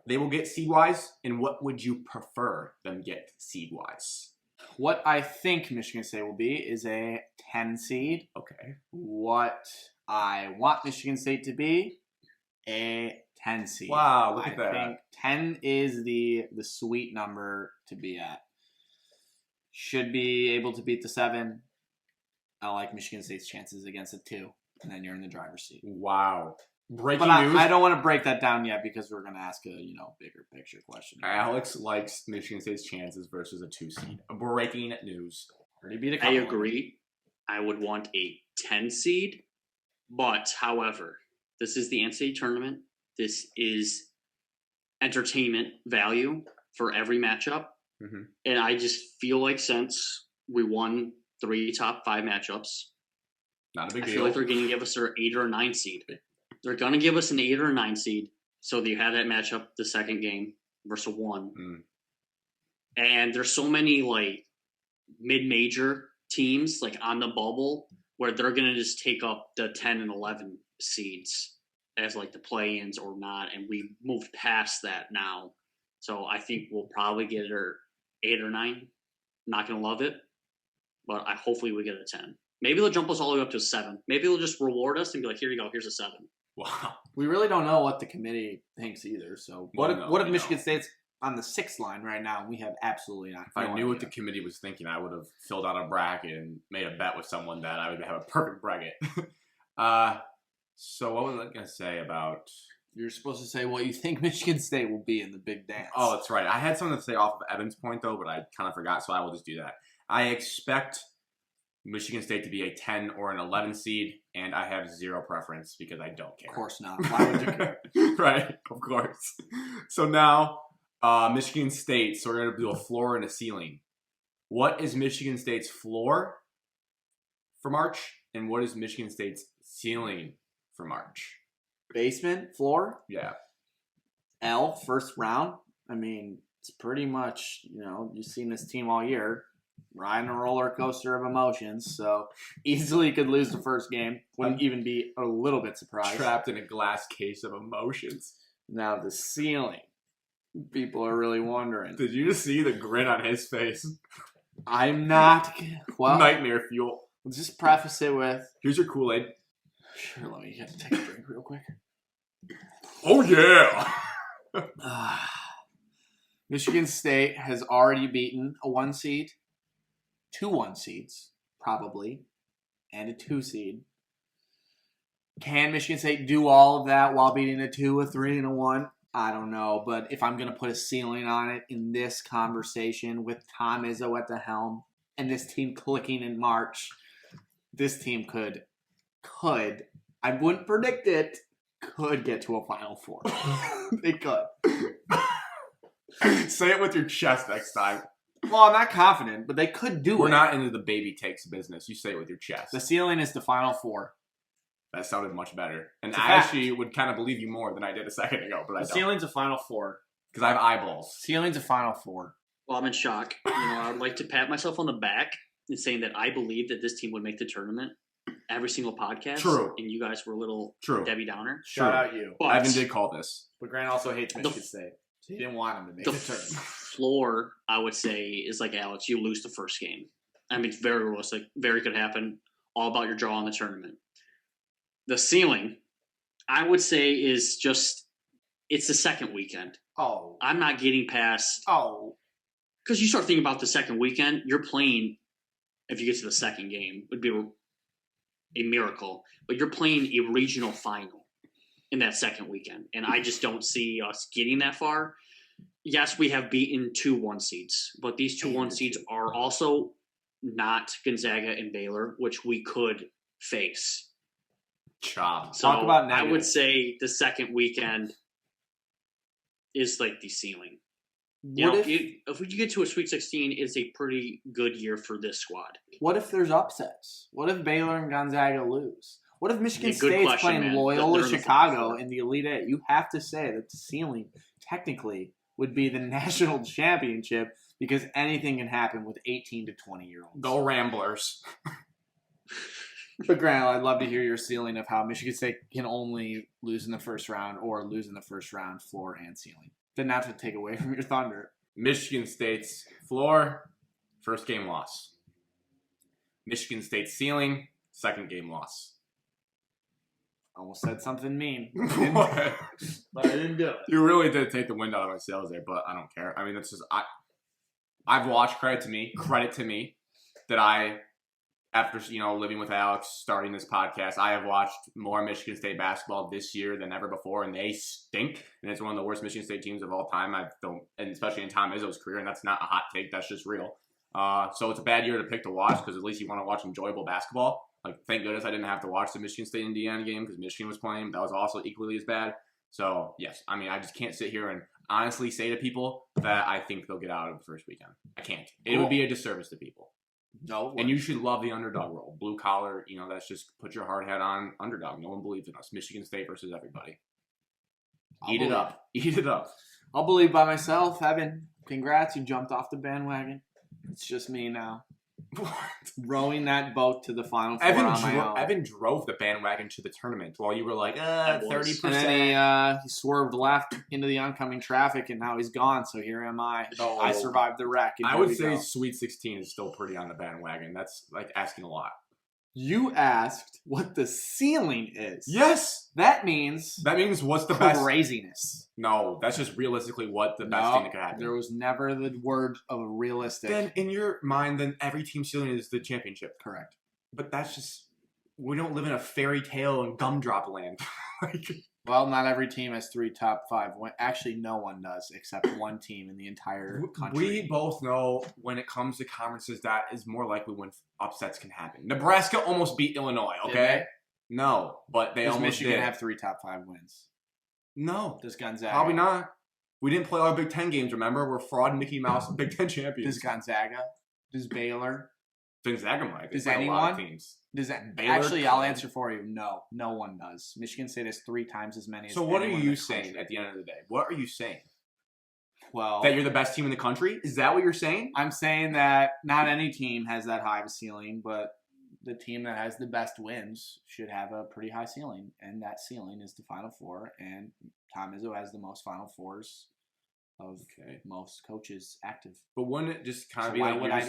they will get seed-wise, and what would you prefer them get seed-wise? What I think Michigan State will be is a 10 seed. Okay. What I want Michigan State to be, a 10 seed. Wow, look at that. I think 10 is the sweet number to be at. Should be able to beat the 7. I like Michigan State's chances against a 2, and then you're in the driver's seat. Wow. Breaking but news. I don't want to break that down yet because we're going to ask a bigger picture question. Alex likes Michigan State's chances versus a 2 seed. Breaking news. Already beat a I couple. agree. I would want a 10 seed, but however, this is the NCAA tournament. This is entertainment value for every matchup. Mm-hmm. And I just feel like since we won 3 top 5 matchups, Not a big I deal. feel like they're going to give us an 8 or a 9 seed. They're going to give us an 8 or a 9 seed. So you have that matchup, the second game versus 1. And there's so many like mid-major teams like on the bubble where they're going to just take up the 10 and 11 seeds as like the play-ins or not. And we moved past that now. So I think we'll probably get our 8 or 9. Not going to love it, but hopefully we get a 10. Maybe they'll jump us all the way up to a 7. Maybe they'll just reward us and be like, here you go, here's a 7. Wow. We really don't know what the committee thinks either. So what if Michigan State's on the 6th line right now and we have absolutely not? If I knew what the committee was thinking, I would have filled out a bracket and made a bet with someone that I would have a perfect bracket. So what was I going to say about... You're supposed to say what you think Michigan State will be in the big dance. Oh, that's right. I had something to say off of Evan's point, though, but I kind of forgot, so I will just do that. I expect Michigan State to be a 10 or an 11 seed, and I have zero preference because I don't care. Of course not. Why would you care? Right, of course. So now, Michigan State, so we're going to do a floor and a ceiling. What is Michigan State's floor for March, and what is Michigan State's ceiling for March? Basement, floor? Yeah. L, first round. I mean, it's pretty much, you've seen this team all year. Riding a roller coaster of emotions, so easily could lose the first game. Wouldn't even be a little bit surprised. Trapped in a glass case of emotions. Now the ceiling. People are really wondering. Did you just see the grin on his face? I'm not. Well, Nightmare fuel. let's just preface it with. Here's your Kool-Aid. Sure, let me take a drink real quick. Oh, yeah. Michigan State has already beaten a 1 seed, 2 1 seeds, probably, and a 2 seed. Can Michigan State do all of that while beating a 2, a 3, and a 1? I don't know. But if I'm going to put a ceiling on it in this conversation with Tom Izzo at the helm and this team clicking in March, this team could, I wouldn't predict it, could get to a Final Four. They could. Say it with your chest next time. Well, I'm not confident, but they could do it. We're not into the baby takes business. You say it with your chest. The ceiling is the Final Four. That sounded much better. And It's a I fact. actually would kind of believe you more than I did a second ago, but I The don't. ceiling's a Final Four. Because I have eyeballs. Ceiling's a Final Four. Well, I'm in shock. I'd like to pat myself on the back and saying that I believe that this team would make the tournament every single podcast. True. And you guys were a little True. Debbie Downer. Shout out you. But Evan did call this. But Grant also hates Michigan State. So he didn't want him to make the the tournament. floor, I would say, is like Alex. You lose the first game. I mean, it's very realistic. Very could happen. All about your draw in the tournament. The ceiling, I would say, is just it's the second weekend. Oh. I'm not getting past Oh. because you start thinking about the second weekend. You're playing. If you get to the second game, would be a miracle. But you're playing a regional final in that second weekend, and I just don't see us getting that far. Yes, we have beaten 2 1 seeds, but these 2 1 seeds are also not Gonzaga and Baylor, which we could face. Chop. So Talk about I negative. would say the second weekend is like the ceiling. What If we get to a Sweet 16, it's a pretty good year for this squad. What if there's upsets? What if Baylor and Gonzaga lose? What if Michigan Yeah, good State's question, playing man. Loyola They're in the Chicago Final Four. in the Elite Eight? You have to say that the ceiling technically would be the national championship because anything can happen with 18 to 20-year-olds. Go Ramblers. But Grant, I'd love to hear your ceiling of how Michigan State can only lose in the first round or lose in the first round, floor and ceiling. Then not to take away from your thunder. Michigan State's floor, first game loss. Michigan State's ceiling, second game loss. Almost said something mean. What? But I didn't do it. You really did take the wind out of my sails there, but I don't care. I mean, that's just I've watched credit to me that I, after living with Alex, starting this podcast, I have watched more Michigan State basketball this year than ever before, and they stink. And it's one of the worst Michigan State teams of all time. And especially in Tom Izzo's career, and that's not a hot take. That's just real. So it's a bad year to pick to watch because at least you want to watch enjoyable basketball. Like, thank goodness I didn't have to watch the Michigan State Indiana game because Michigan was playing. That was also equally as bad. So, yes, I mean, I just can't sit here and honestly say to people that I think they'll get out of the first weekend. I can't. It would be a disservice to people. No. And you should love the underdog role. Blue collar, that's just put your hard hat on underdog. No one believes in us. Michigan State versus everybody. Eat it up. Eat it up. I'll believe by myself. Evan, congrats. You jumped off the bandwagon. It's just me now. Rowing that boat to the Final Four on my own. Evan drove the bandwagon to the tournament while you were like, 30%. And then he swerved left into the oncoming traffic, and now he's gone. So here am I. Oh. I survived the wreck. and I here would we say go. Sweet 16 is still pretty on the bandwagon. That's like asking a lot. You asked what the ceiling is. Yes! That means what's the best? craziness. No, that's just realistically what the best thing that could happen. There was never the word of a realistic. Then in your mind, then every team ceiling is the championship. Correct. But that's just, we don't live in a fairy tale and gumdrop land. Well, not every team has 3 top 5 wins. Actually, no one does except one team in the entire country. We both know when it comes to conferences that is more likely when upsets can happen. Nebraska almost beat Illinois, Did okay? No, but they Does almost Michigan did. have 3 top 5 wins? No, Does Gonzaga? probably not. We didn't play our Big Ten games, remember? We're fraud Mickey Mouse Big Ten champions. Does Gonzaga? Does Baylor? Gonzaga might. They Does play a lot of anyone? teams. Does that? Baylor Actually, I'll could. answer for you. No, no one does. Michigan State has 3 times as many. So as what are anyone in you the saying country. at the end of the day? What are you saying? Well, That you're the best team in the country? Is that what you're saying? I'm saying that not any team has that high of a ceiling, but the team that has the best wins should have a pretty high ceiling, and that ceiling is the Final Four. And Tom Izzo has the most Final Fours of most coaches active. But wouldn't it just kind So of be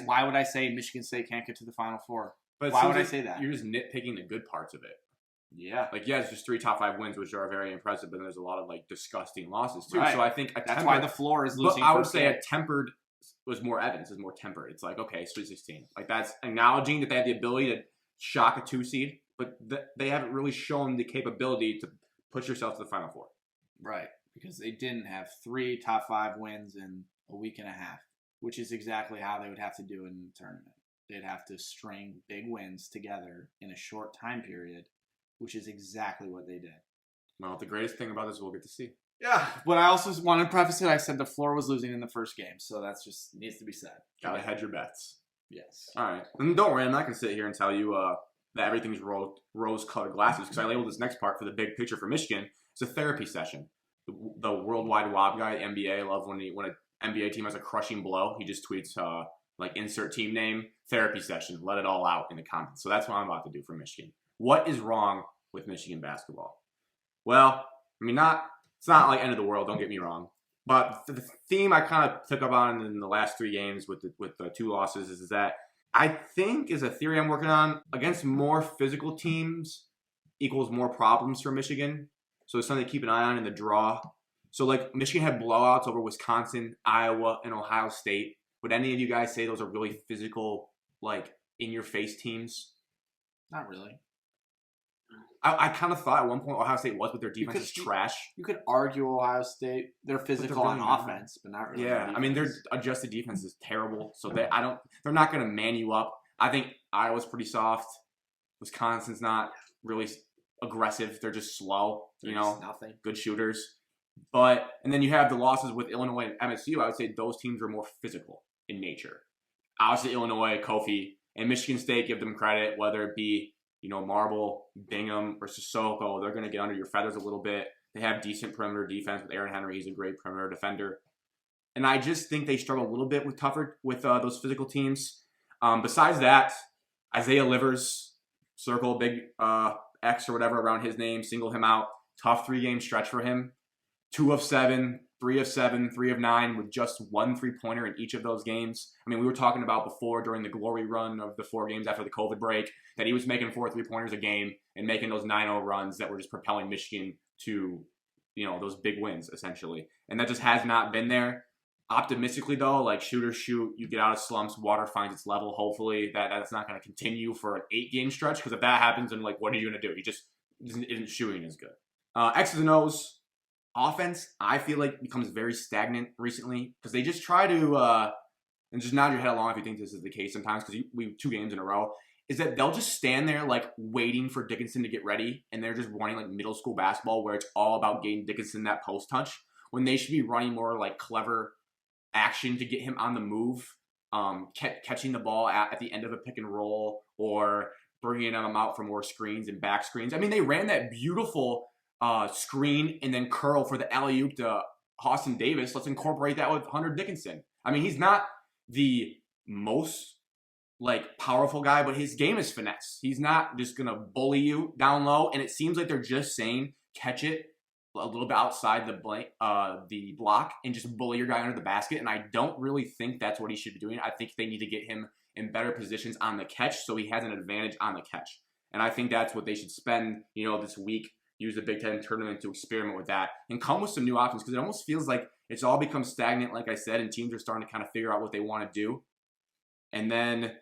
why would I say Michigan State can't get to the Final Four? But why would I like say that? You're just nitpicking the good parts of it. Yeah. Like, yeah, it's just 3 top 5 wins, which are very impressive, but then there's a lot of, like, disgusting losses, too. Right. So I think that's why the floor is losing. But I would say a tempered was more evidence, is more tempered. It's like, okay, Sweet 16. Like, that's acknowledging that they have the ability to shock a 2 seed, but they haven't really shown the capability to push yourself to the Final Four. Right. Because they didn't have 3 top 5 wins in a week and a half, which is exactly how they would have to do in the tournament. They'd have to string big wins together in a short time period, which is exactly what they did. Well, the greatest thing about this we'll get to see. Yeah, but I also want to preface it. I said the floor was losing in the first game, so that's just needs to be said. Gotta hedge your bets. Yes. All right. And don't worry, I'm not going to sit here and tell you that everything's rose-colored glasses, because I labeled this next part for the big picture for Michigan. It's a therapy session. The worldwide wob guy, NBA, I love when an NBA team has a crushing blow. He just tweets, like, insert team name, therapy session, let it all out in the comments. So that's what I'm about to do for Michigan. What is wrong with Michigan basketball? Well, I mean, it's not like end of the world, don't get me wrong. But the theme I kind of took up on in the last 3 games with the 2 losses is that I think is a theory I'm working on. Against more physical teams equals more problems for Michigan. So it's something to keep an eye on in the draw. So, like, Michigan had blowouts over Wisconsin, Iowa, and Ohio State. Would any of you guys say those are really physical, like, in-your-face teams? Not really. I kind of thought at one point Ohio State was, but their defense is trash. You could argue Ohio State. They're physical really on offense, but not really. Yeah, I mean, their adjusted defense is terrible. So they're not going to man you up. I think Iowa's pretty soft. Wisconsin's not really aggressive. They're just slow. Nothing. Good shooters. And then you have the losses with Illinois and MSU. I would say those teams are more physical in nature. Obviously, Illinois, Kofi, and Michigan State, give them credit, whether it be Marble, Bingham, or Sissoko. They're going to get under your feathers a little bit. They have decent perimeter defense with Aaron Henry. He's a great perimeter defender. And I just think they struggle a little bit with those physical teams. Besides that, Isaiah Livers, circle big X or whatever around his name, single him out. Tough 3-game stretch for him. 2 of 7, 3 of 7, 3 of 9 with just 1 3-pointer in each of those games. I mean, we were talking about before during the glory run of the 4 games after the COVID break that he was making 4 3-pointers a game and making those 9-0 runs that were just propelling Michigan to, those big wins, essentially. And that just has not been there. Optimistically, though, like shooters shoot, you get out of slumps, water finds its level. Hopefully that's not going to continue for an 8-game stretch, because if that happens, then, like, what are you going to do? He just isn't shooting as good. X's and O's. Offense, I feel like, becomes very stagnant recently because they just try to, and just nod your head along if you think this is the case sometimes, because we 2 games in a row, is that they'll just stand there like waiting for Dickinson to get ready, and they're just running like middle school basketball where it's all about getting Dickinson that post touch, when they should be running more like clever action to get him on the move, catching the ball at the end of a pick and roll, or bringing him out for more screens and back screens. I mean, they ran that beautiful screen and then curl for the alley-oop to Austin Davis. Let's incorporate that with Hunter Dickinson. I mean, he's not the most like powerful guy, but his game is finesse. He's not just gonna bully you down low, and it seems like they're just saying catch it a little bit outside the block and just bully your guy under the basket. And I don't really think that's what he should be doing. I think they need to get him in better positions on the catch so he has an advantage on the catch. And I think that's what they should spend, this week. Use the Big Ten tournament to experiment with that and come with some new options, because it almost feels like it's all become stagnant, like I said, and teams are starting to kind of figure out what they want to do. And then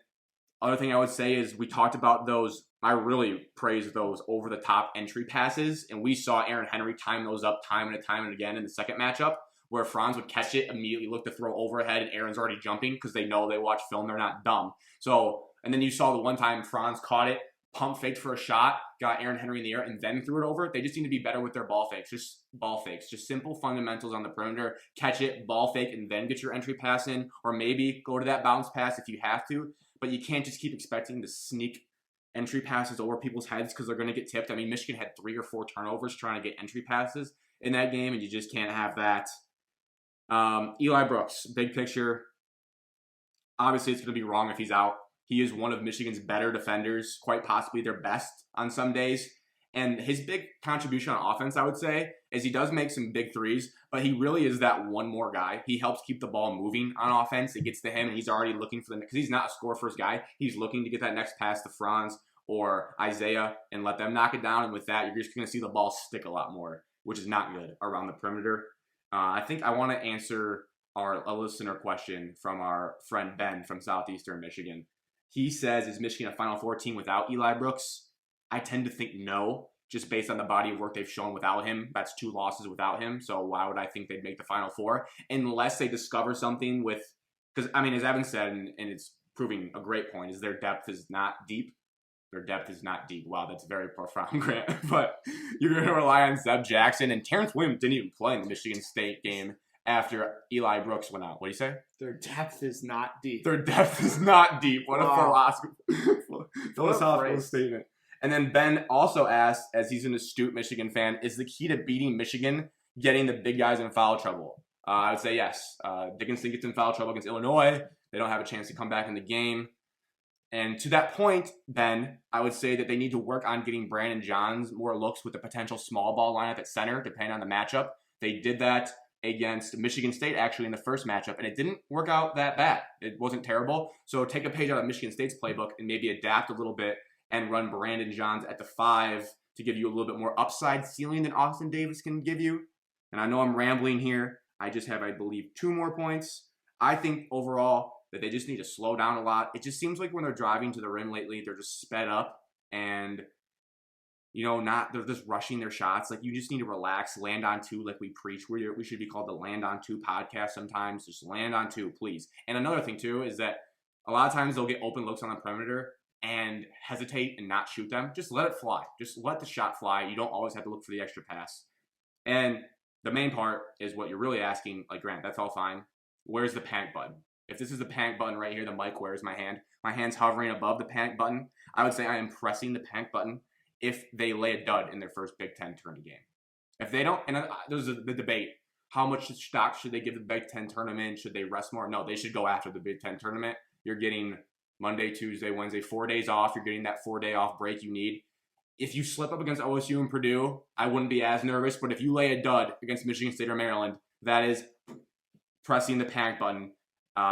other thing I would say is we talked about those. I really praise those over-the-top entry passes, and we saw Aaron Henry time those up time and again in the second matchup, where Franz would catch it, immediately look to throw overhead, and Aaron's already jumping because they know they watch film. They're not dumb. So, and then you saw the one time Franz caught it, pump faked for a shot, got Aaron Henry in the air, and then threw it over. They just need to be better with their ball fakes. Just ball fakes. Just simple fundamentals on the perimeter. Catch it, ball fake, and then get your entry pass in. Or maybe go to that bounce pass if you have to. But you can't just keep expecting to sneak entry passes over people's heads because they're going to get tipped. I mean, Michigan had 3 or 4 turnovers trying to get entry passes in that game, and you just can't have that. Eli Brooks, big picture. Obviously, it's going to be wrong if he's out. He is one of Michigan's better defenders, quite possibly their best on some days. And his big contribution on offense, I would say, is he does make some big threes, but he really is that one more guy. He helps keep the ball moving on offense. It gets to him, and he's already looking for because he's not a score-first guy. He's looking to get that next pass to Franz or Isaiah and let them knock it down. And with that, you're just going to see the ball stick a lot more, which is not good around the perimeter. I think I want to answer a listener question from our friend Ben from Southeastern Michigan. He says, is Michigan a Final Four team without Eli Brooks? I tend to think no, just based on the body of work they've shown without him. That's 2 losses without him. So why would I think they'd make the Final Four? Unless they discover something with, because, I mean, as Evan said, and it's proving a great point, is their depth is not deep. Their depth is not deep. Wow, that's very profound, Grant. But you're going to rely on Zeb Jackson. And Terrence Williams didn't even play in the Michigan State game after Eli Brooks went out. What do you say? Their depth is not deep. Their depth is not deep. What a philosophical statement. And then Ben also asked, as he's an astute Michigan fan, is the key to beating Michigan getting the big guys in foul trouble? I would say yes. Dickinson gets in foul trouble against Illinois. They don't have a chance to come back in the game. And to that point, Ben, I would say that they need to work on getting Brandon Johns more looks with the potential small ball lineup at center, depending on the matchup. They did that against Michigan State, actually, in the first matchup, and it didn't work out that bad. It wasn't terrible. So take a page out of Michigan State's playbook and maybe adapt a little bit and run Brandon Johns at the 5 to give you a little bit more upside ceiling than Austin Davis can give you. And I know I'm rambling here. I just have, I believe, 2 more points. I think overall that they just need to slow down a lot. It just seems like when they're driving to the rim lately, they're just sped up and, they're just rushing their shots. Like, you just need to relax, land on 2 like we preach. We should be called the Land on 2 podcast sometimes. Just land on 2, please. And another thing, too, is that a lot of times they'll get open looks on the perimeter and hesitate and not shoot them. Just let it fly. Just let the shot fly. You don't always have to look for the extra pass. And the main part is what you're really asking, like, Grant, that's all fine. Where's the panic button? If this is the panic button right here, the mic, where's my hand? My hand's hovering above the panic button. I would say I am pressing the panic button if they lay a dud in their first Big Ten tournament game. If they don't, and there's the debate, how much stock should they give the Big Ten tournament? Should they rest more? No, they should go after the Big Ten tournament. You're getting Monday, Tuesday, Wednesday, 4 days off. You're getting that 4-day off break you need. If you slip up against OSU and Purdue, I wouldn't be as nervous. But if you lay a dud against Michigan State or Maryland, that is pressing the panic button.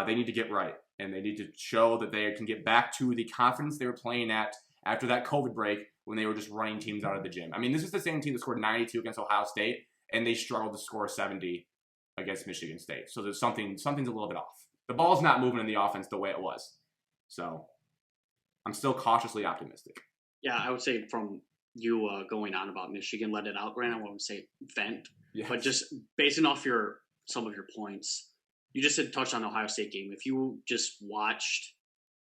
They need to get right. And they need to show that they can get back to the confidence they were playing at after that COVID break when they were just running teams out of the gym. I mean, this is the same team that scored 92 against Ohio State, and they struggled to score 70 against Michigan State. So there's something's a little bit off. The ball's not moving in the offense the way it was. So I'm still cautiously optimistic. Yeah, I would say from you going on about Michigan, let it out, Grant. I wouldn't say vent, Yes. but just basing off some of your points, you just had touched on the Ohio State game. If you just watched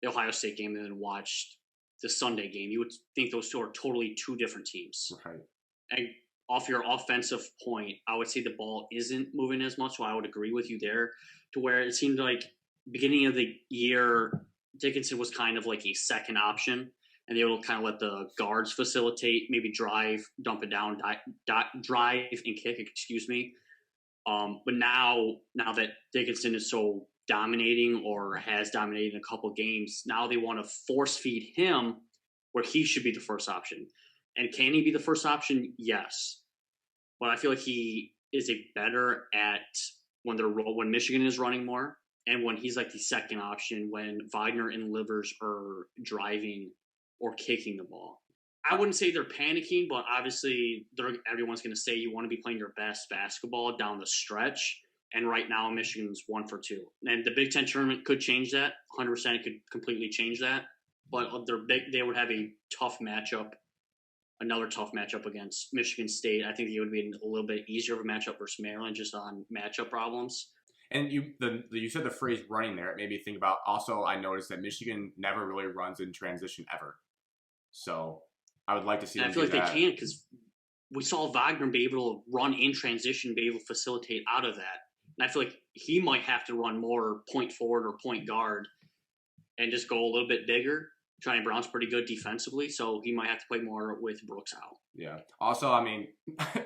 the Ohio State game and then watched the Sunday game, you would think those two are totally 2 different teams. Right. And off your offensive point, I would say the ball isn't moving as much, so I would agree with you there, to where it seemed like beginning of the year, Dickinson was kind of like a second option, and they would kind of let the guards facilitate, maybe drive, dump it down, drive and kick, But now that Dickinson is so dominating or has dominated a couple games, now they want to force feed him where he should be the first option. And can he be the first option? Yes. But I feel like he is better at when Michigan is running more and when he's like the second option, when Wagner and Livers are driving or kicking the ball. I wouldn't say they're panicking, but obviously everyone's going to say you want to be playing your best basketball down the stretch. And right now, Michigan's 1 for 2. And the Big Ten tournament could change that. 100% it could completely change that. But they would have another tough matchup against Michigan State. I think it would be a little bit easier of a matchup versus Maryland just on matchup problems. And you said the phrase running there. It made me think about, also I noticed that Michigan never really runs in transition ever. So I would like to see them do that. I feel like they can't, because we saw Wagner be able to run in transition, be able to facilitate out of that. And I feel like he might have to run more point forward or point guard and just go a little bit bigger. Johnny Brown's pretty good defensively, so he might have to play more with Brooks out. Yeah. Also, I mean,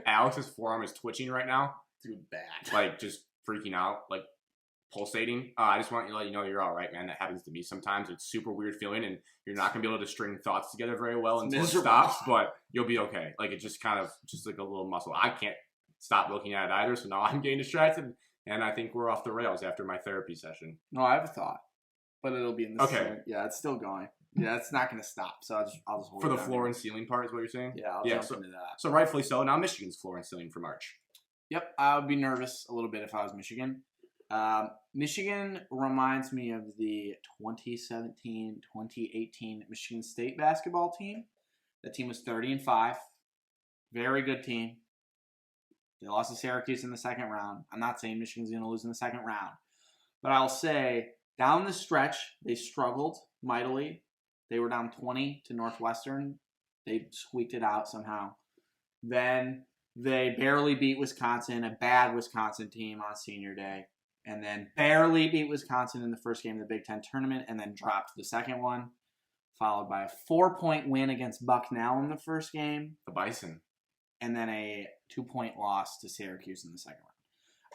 Alex's forearm is twitching right now. Too bad. Like, just freaking out. Like, pulsating. I just want to let you know you're all right, man. That happens to me sometimes. It's super weird feeling, and you're not going to be able to string thoughts together very well until it stops, but you'll be okay. Like, it's just kind of just like a little muscle. I can't stop looking at it either, so now I'm getting distracted, and I think we're off the rails after my therapy session. No, I have a thought, but it'll be in the Okay. same. Yeah, it's still going. Yeah, it's not going to stop, so I'll just hold For it the down floor here. and ceiling part is what you're saying? Yeah, I'll jump into that. So rightfully so. Now Michigan's floor and ceiling for March. Yep, I would be nervous a little bit if I was Michigan. Michigan reminds me of the 2017-2018 Michigan State basketball team. That team was 30-5. Very good team. They lost to Syracuse in the second round. I'm not saying Michigan's going to lose in the second round. But I'll say down the stretch, they struggled mightily. They were down 20 to Northwestern. They squeaked it out somehow. Then they barely beat Wisconsin, a bad Wisconsin team on senior day. And then barely beat Wisconsin in the first game of the Big Ten tournament, and then dropped the second one, followed by a 4-point win against Bucknell in the first game. The Bison. And then a 2-point loss to Syracuse in the second round.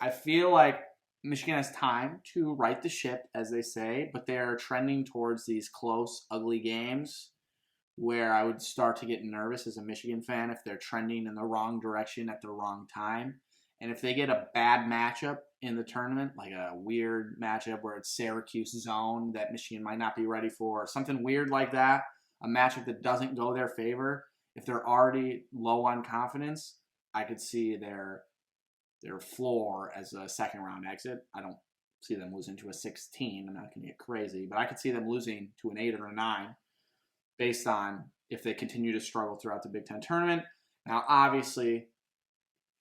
I feel like Michigan has time to right the ship, as they say, but they're trending towards these close, ugly games where I would start to get nervous as a Michigan fan if they're trending in the wrong direction at the wrong time. And if they get a bad matchup in the tournament, like a weird matchup where it's Syracuse zone that Michigan might not be ready for, or something weird like that, a matchup that doesn't go their favor, if they're already low on confidence, I could see their floor as a second-round exit. I don't see them losing to a 16. I'm not going to get crazy, but I could see them losing to an 8 or a 9 based on if they continue to struggle throughout the Big Ten tournament. Now, obviously,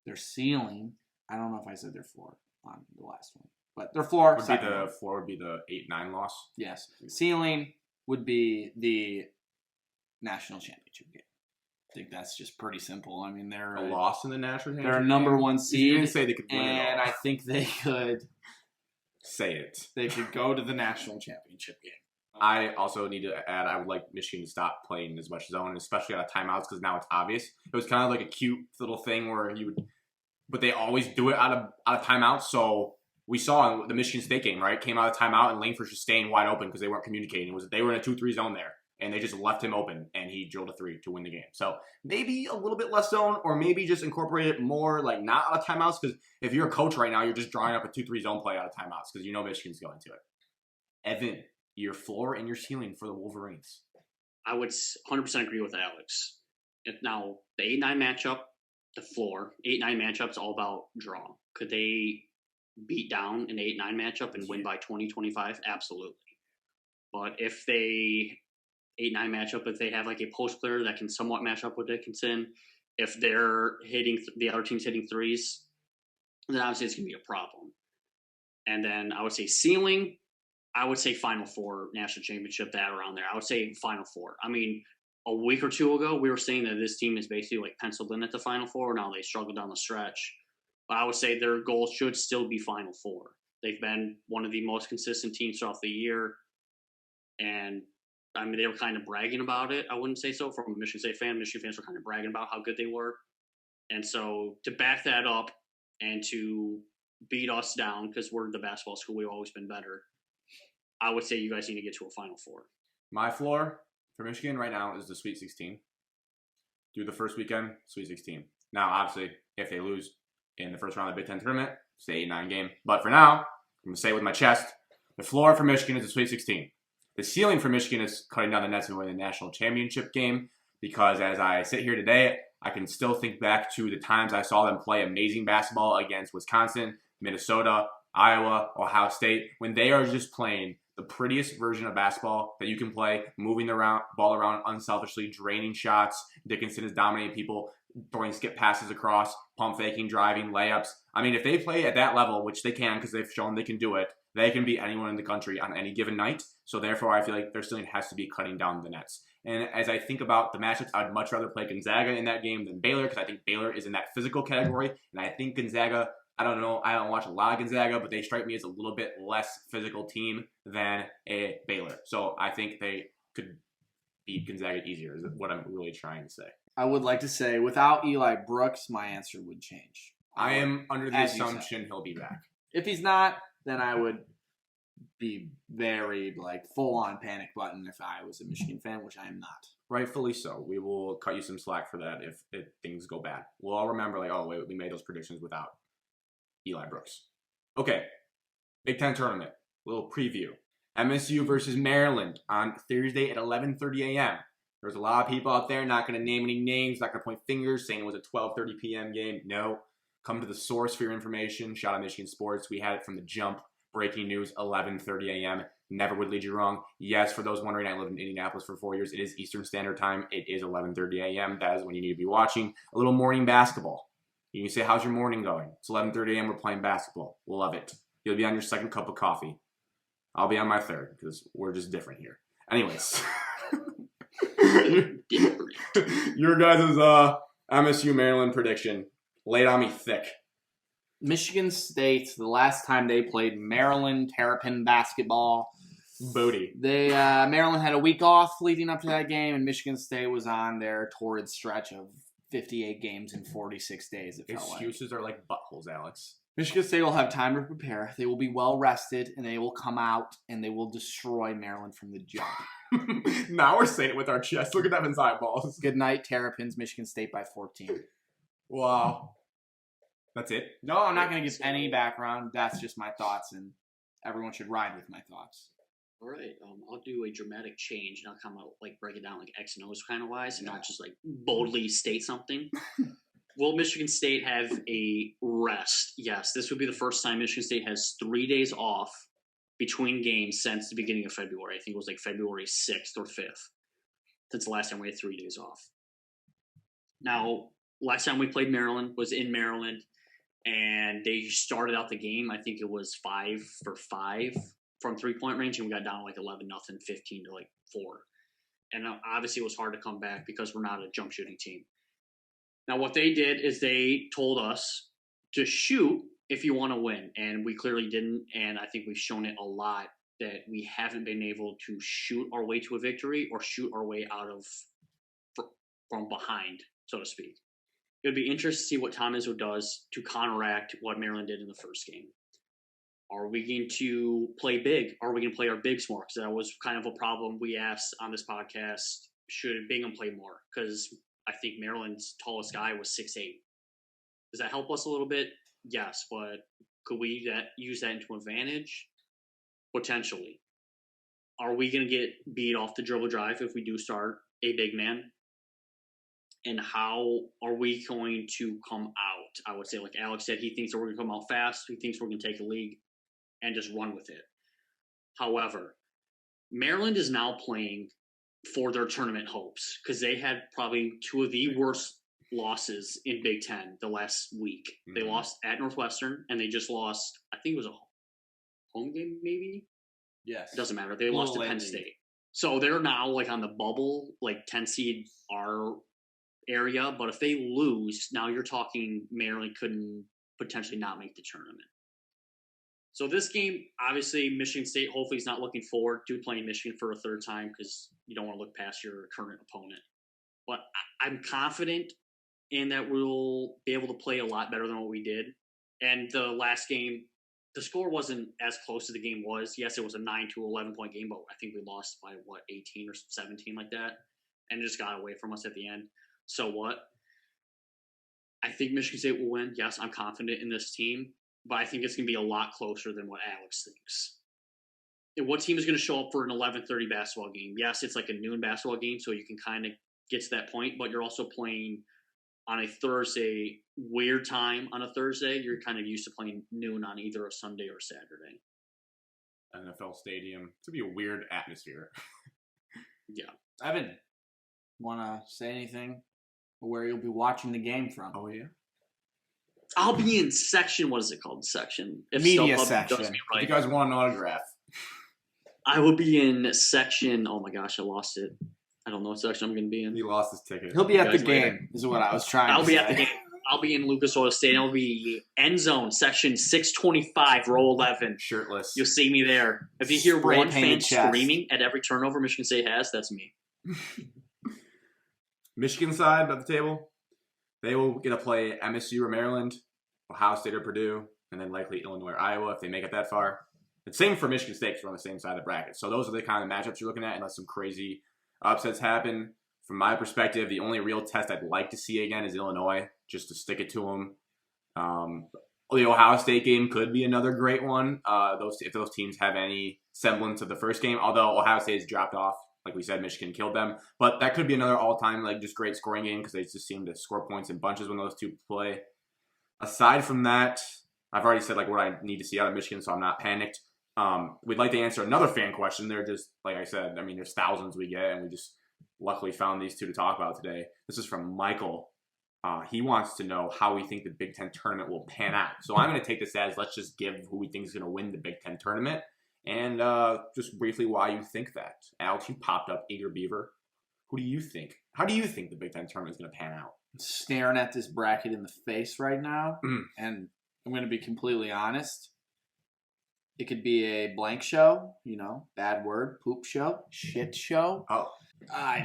their ceiling, I don't know if I said their floor on the last one, but their floor would be the 8-9 loss. Yes. Ceiling would be the national championship game. I think that's just pretty simple. I mean, they're A loss in the national championship. they're a number game? one You seed, didn't say they could win it and all. I think they could Say it. go to the national championship game. I also need to add, I would like Michigan to stop playing as much zone, especially out of timeouts, because now it's obvious. It was kind of like a cute little thing where you would, but they always do it out of timeouts. So we saw in the Michigan State game, right? Came out of timeout and Langford's just staying wide open because they weren't communicating. They were in a 2-3 zone there, and they just left him open, and he drilled a 3 to win the game. So maybe a little bit less zone, or maybe just incorporate it more, like not out of timeouts, because if you're a coach right now, you're just drawing up a 2-3 zone play out of timeouts because you know Michigan's going to it. Evan, your floor and your ceiling for the Wolverines. I would 100% agree with Alex. Now, the 8-9 matchup, the floor, 8-9 matchup is all about draw. Could they beat down an 8-9 matchup and win by 20-25? Absolutely. But if they 8-9 matchup, if they have like a post player that can somewhat match up with Dickinson, if they're hitting the other team's hitting threes, then obviously it's going to be a problem. And then I would say ceiling, I would say Final Four, national championship, that around there. I would say Final Four. I mean, a week or two ago, we were saying that this team is basically like penciled in at the Final Four. Now they struggle down the stretch. But I would say their goal should still be Final Four. They've been one of the most consistent teams throughout the year. And, I mean, they were kind of bragging about it. I wouldn't say so from a Michigan State fan. Michigan fans were kind of bragging about how good they were. And so to back that up and to beat us down, because we're the basketball school, we've always been better, I would say you guys need to get to a Final Four. My floor for Michigan right now is the Sweet 16. Do the first weekend, Sweet 16. Now, obviously, if they lose in the first round of the Big Ten tournament, it's the 8-9 game. But for now, I'm going to say it with my chest, the floor for Michigan is the Sweet 16. The ceiling for Michigan is cutting down the nets and winning the national championship game, because as I sit here today, I can still think back to the times I saw them play amazing basketball against Wisconsin, Minnesota, Iowa, Ohio State, when they are just playing the prettiest version of basketball that you can play, moving the ball around unselfishly, draining shots. Dickinson is dominating people, throwing skip passes across, pump faking, driving, layups. I mean, if they play at that level, which they can because they've shown they can do it, they can beat anyone in the country on any given night. So therefore, I feel like their ceiling has to be cutting down the nets. And as I think about the matchups, I'd much rather play Gonzaga in that game than Baylor, because I think Baylor is in that physical category. And I think Gonzaga, I don't know, I don't watch a lot of Gonzaga, but they strike me as a little bit less physical team than a Baylor. So I think they could beat Gonzaga easier, is what I'm really trying to say. I would like to say, without Eli Brooks, my answer would change. I am under the As you assumption he'll be back. If he's not, then I would be very full on panic button if I was a Michigan fan, which I am not. Rightfully so. We will cut you some slack for that if things go bad. We'll all remember, wait, we made those predictions without Eli Brooks. Okay, Big Ten tournament, little preview. MSU versus Maryland on Thursday at 11:30 a.m. There's a lot of people out there not going to name any names, not going to point fingers, saying it was a 12:30 p.m. game. No, come to the source for your information. Shout out Michigan Sports. We had it from the jump. Breaking news, 11:30 a.m. Never would lead you wrong. Yes, for those wondering, I lived in Indianapolis for 4 years. It is Eastern Standard Time. It is 11:30 a.m. That is when you need to be watching a little morning basketball. You can say, how's your morning going? It's 11:30 a.m. We're playing basketball. We'll love it. You'll be on your second cup of coffee. I'll be on my third because we're just different here. Anyways. Your guys' MSU Maryland prediction. Lay it on me thick. Michigan State, the last time they played Maryland Terrapin basketball. Booty. Maryland had a week off leading up to that game, and Michigan State was on their torrid stretch of 58 games in 46 days. Excuses are like buttholes, Alex. Michigan State will have time to prepare. They will be well rested, and they will come out, and they will destroy Maryland from the jump. Now we're saying it with our chest. Look at Evan's eyeballs. Good night, Terrapins. Michigan State by 14. Wow. That's it? No, I'm not going to give any background. That's just my thoughts, and everyone should ride with my thoughts. All right, I'll do a dramatic change, and I'll kind of break it down X and O's kind of wise, and not just boldly state something. Will Michigan State have a rest? Yes, this would be the first time Michigan State has 3 days off between games since the beginning of February. I think it was February 6th or 5th. Since the last time we had 3 days off. Now, last time we played Maryland was in Maryland, and they started out the game. I think it was 5 for 5 from 3-point range, and we got down 11-0, 15 to 4. And obviously, it was hard to come back because we're not a jump shooting team. Now, what they did is they told us to shoot if you want to win, and we clearly didn't. And I think we've shown it a lot that we haven't been able to shoot our way to a victory or shoot our way out of from behind, so to speak. It would be interesting to see what Tom Izzo does to counteract what Maryland did in the first game. Are we going to play big? Are we going to play our bigs more? Because that was kind of a problem we asked on this podcast. Should Bingham play more? Because I think Maryland's tallest guy was 6'8". Does that help us a little bit? Yes, but could we use that into advantage? Potentially. Are we going to get beat off the dribble drive if we do start a big man? And how are we going to come out? I would say, Alex said, he thinks that we're going to come out fast. He thinks we're going to take a league and just run with it. However, Maryland is now playing for their tournament hopes because they had probably two of the worst losses in Big Ten the last week. Mm-hmm. They lost at Northwestern, and they just lost, I think it was a home game maybe? Yes. It doesn't matter. They lost to Penn State. So they're now on the bubble, 10 seed our area. But if they lose, now you're talking Maryland couldn't potentially not make the tournament. So this game, obviously, Michigan State hopefully is not looking forward to playing Michigan for a third time because you don't want to look past your current opponent. But I'm confident in that we'll be able to play a lot better than what we did. And the last game, the score wasn't as close as the game was. Yes, it was a 9 to 11 point game, but I think we lost by 18 or 17 like that, and it just got away from us at the end. So what? I think Michigan State will win. Yes, I'm confident in this team, but I think it's going to be a lot closer than what Alex thinks. And what team is going to show up for an 11:30 basketball game? Yes, it's a noon basketball game, so you can kind of get to that point, but you're also playing on a Thursday, weird time on a Thursday. You're kind of used to playing noon on either a Sunday or Saturday. NFL stadium. It's going to be a weird atmosphere. Yeah. Evan, want to say anything? Where you'll be watching the game from? Oh, yeah? I'll be in section, what is it called? Section. If Media section. Right. If you guys want an autograph. I will be in section. Oh my gosh, I lost it. I don't know what section I'm going to be in. He lost his ticket. He'll be at the game, is what I was trying to say. I'll be at the game. I'll be in Lucas Oil Stadium. I'll be end zone, section 625, row 11. Shirtless. You'll see me there. If you hear one fan screaming at every turnover Michigan State has, that's me. Michigan side of the table, they will get to play MSU or Maryland, Ohio State or Purdue, and then likely Illinois or Iowa if they make it that far. The same for Michigan State because we're on the same side of the bracket. So those are the kind of matchups you're looking at unless some crazy upsets happen. From my perspective, the only real test I'd like to see again is Illinois, just to stick it to them. The Ohio State game could be another great one. If those teams have any semblance of the first game, although Ohio State has dropped off, like we said, Michigan killed them. But that could be another all-time just great scoring game because they just seem to score points in bunches when those two play. Aside from that, I've already said what I need to see out of Michigan, so I'm not panicked. We'd like to answer another fan question. They're just, like I said, there's thousands we get, and we just luckily found these two to talk about today. This is from Michael. He wants to know how we think the Big Ten tournament will pan out. So I'm going to take this as let's just give who we think is going to win the Big Ten tournament, and just briefly why you think that. Alex, you popped up, eager beaver. Who do you think? How do you think the Big Ten tournament is going to pan out? I'm staring at this bracket in the face right now, and I'm going to be completely honest. It could be a blank show, bad word, poop show, shit show. Oh. I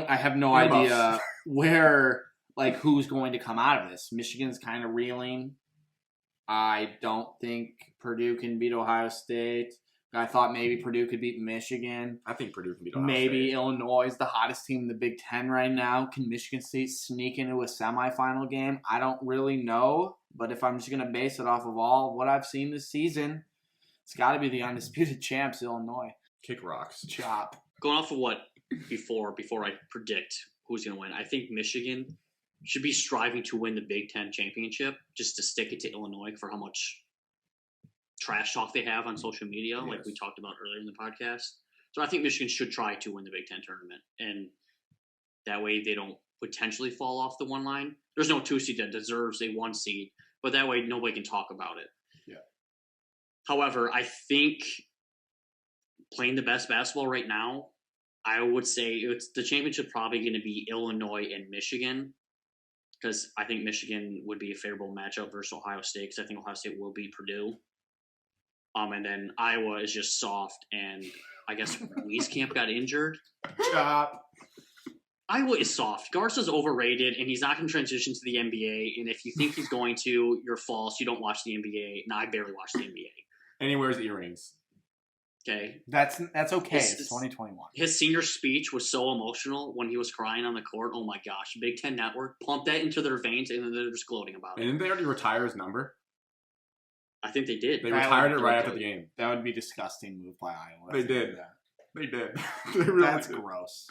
have no idea where, who's going to come out of this. Michigan's kind of reeling. I don't think Purdue can beat Ohio State. I thought maybe Purdue could beat Michigan. I think Purdue can beat Ohio State. Maybe Illinois is the hottest team in the Big Ten right now. Can Michigan State sneak into a semifinal game? I don't really know. But if I'm just going to base it off of all what I've seen this season, it's got to be the undisputed champs, Illinois. Kick rocks. Chop. Going off of what before I predict who's going to win, I think Michigan should be striving to win the Big Ten championship just to stick it to Illinois for how much trash talk they have on social media, like we talked about earlier in the podcast. So I think Michigan should try to win the Big Ten tournament, and that way they don't potentially fall off the one line. There's no 2 seed that deserves a 1 seed, but that way nobody can talk about it. Yeah. However, I think playing the best basketball right now, I would say the championship probably going to be Illinois and Michigan, because I think Michigan would be a favorable matchup versus Ohio State, because I think Ohio State will beat Purdue. And then Iowa is just soft, and I guess Wieskamp got injured. Chop. Iowa is soft. Garza's overrated, and he's not going to transition to the NBA. And if you think he's going to, you're false. You don't watch the NBA. No, I barely watch the NBA. And he wears earrings. Okay. That's okay. It's 2021. His senior speech was so emotional when he was crying on the court. Oh, my gosh. Big Ten Network pumped that into their veins, and then they're just gloating about it. Didn't they already retire his number? I think they did. They retired it right after the game. That would be a disgusting move by Iowa. They did. They did. They Really That's did. gross.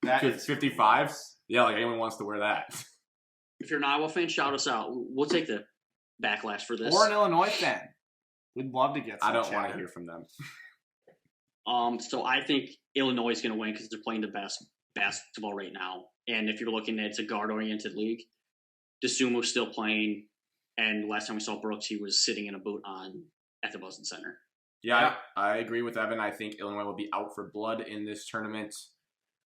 That is 55? Yeah, anyone wants to wear that. If you're an Iowa fan, shout us out. We'll take the backlash for this. Or an Illinois fan. We'd love to get some I don't chatter. want to hear from them. So I think Illinois is going to win because they're playing the best basketball right now. And if you're looking at it's a guard-oriented league, DeSumo's still playing. And last time we saw Brooks, he was sitting in a boot at the Boston Center. Yeah, I agree with Evan. I think Illinois will be out for blood in this tournament.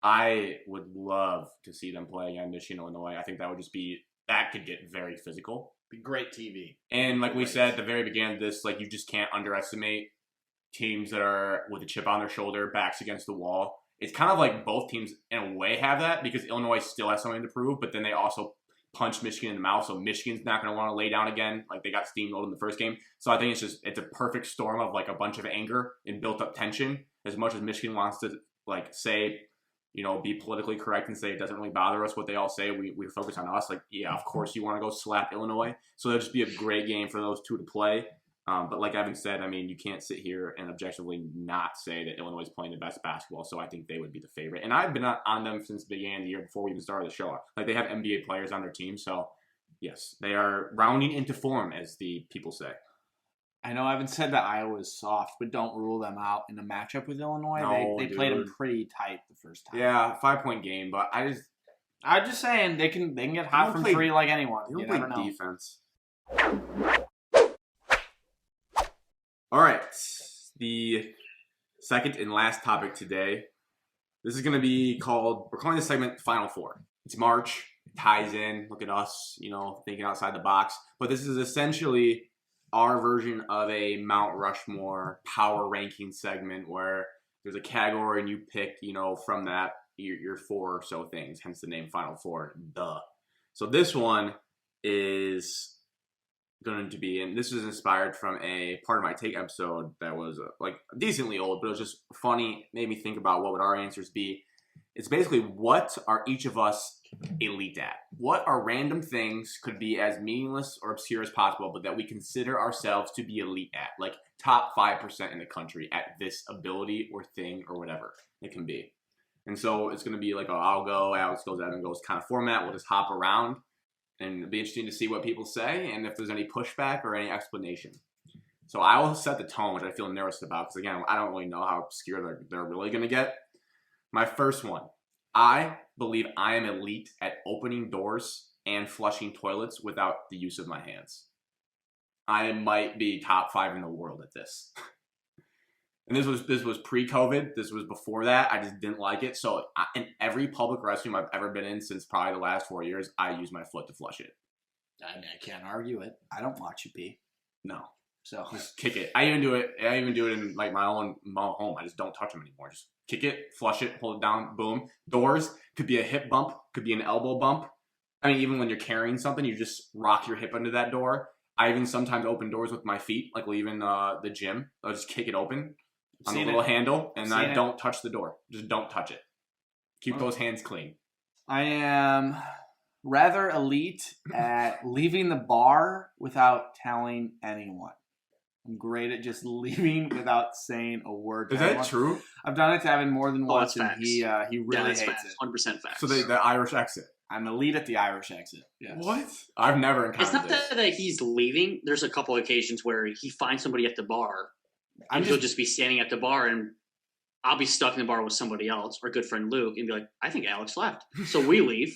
I would love to see them play again, Michigan, Illinois. I think that could get very physical. Be great TV. And like we said at the very beginning of this, you just can't underestimate teams that are with a chip on their shoulder, backs against the wall. It's kind of like both teams in a way have that because Illinois still has something to prove, but then they also punch Michigan in the mouth, so Michigan's not going to want to lay down again. They got steamrolled in the first game. So I think it's a perfect storm of a bunch of anger and built up tension. As much as Michigan wants to say, be politically correct and say it doesn't really bother us what they all say, we focus on us. Yeah, of course you want to go slap Illinois. So it'll just be a great game for those two to play. But like Evan said, you can't sit here and objectively not say that Illinois is playing the best basketball. So I think they would be the favorite. And I've been on them since the beginning of the year before we even started the show. They have NBA players on their team. So yes, they are rounding into form, as the people say. I know Evan said that Iowa is soft, but don't rule them out in a matchup with Illinois. No, they played them pretty tight the first time. Yeah, 5-point game, but I'm just saying they can get hot from three like anyone. They you don't never play know. defense. All right, the second and last topic today. This is going to be we're calling this segment Final Four. It's March. It ties in. Look at us, thinking outside the box. But this is essentially our version of a Mount Rushmore power ranking segment where there's a category and you pick, from that, your four or so things, hence the name Final Four. Duh. So this one is going to be, and this was inspired from a part of my take episode that was like decently old, but it was just funny, made me think about what would our answers be. It's basically, what are each of us elite at? What are random things, could be as meaningless or obscure as possible, but that we consider ourselves to be elite at, like top 5% in the country at this ability or thing or whatever it can be. And so it's going to be like, I'll go, Alex goes, Evan goes kind of format. We'll just hop around, and it'll be interesting to see what people say and if there's any pushback or any explanation. So I will set the tone, which I feel nervous about, because again, I don't really know how obscure they're really going to get. My first one, I believe I am elite at opening doors and flushing toilets without the use of my hands. I might be top 5 in the world at this. And this was pre-COVID. This was before that. I just didn't like it. So in every public restroom I've ever been in since probably the last 4 years, I use my foot to flush it. I mean, I can't argue it. I don't watch you pee. No. So just kick it. I even do it in like my own home. I just don't touch them anymore. Just kick it, flush it, hold it down, boom. Doors could be a hip bump, could be an elbow bump. I mean, even when you're carrying something, you just rock your hip under that door. I even sometimes open doors with my feet, like leaving the gym. I'll just kick it open on the little handle, and I don't touch the door. Just don't touch it. Keep those hands clean. I am rather elite at leaving the bar without telling anyone. I'm great at just leaving without saying a word. Is that true? I've done it to Evan more than once, and facts. he really hates facts. it. 100% facts. So the Irish exit. I'm elite at the Irish exit. Yes. What? I've never encountered It's not this. that he's leaving. There's a couple occasions where he finds somebody at the bar, and he'll just be standing at the bar, and I'll be stuck in the bar with somebody else, our good friend Luke, and be like, I think Alex left. So we leave.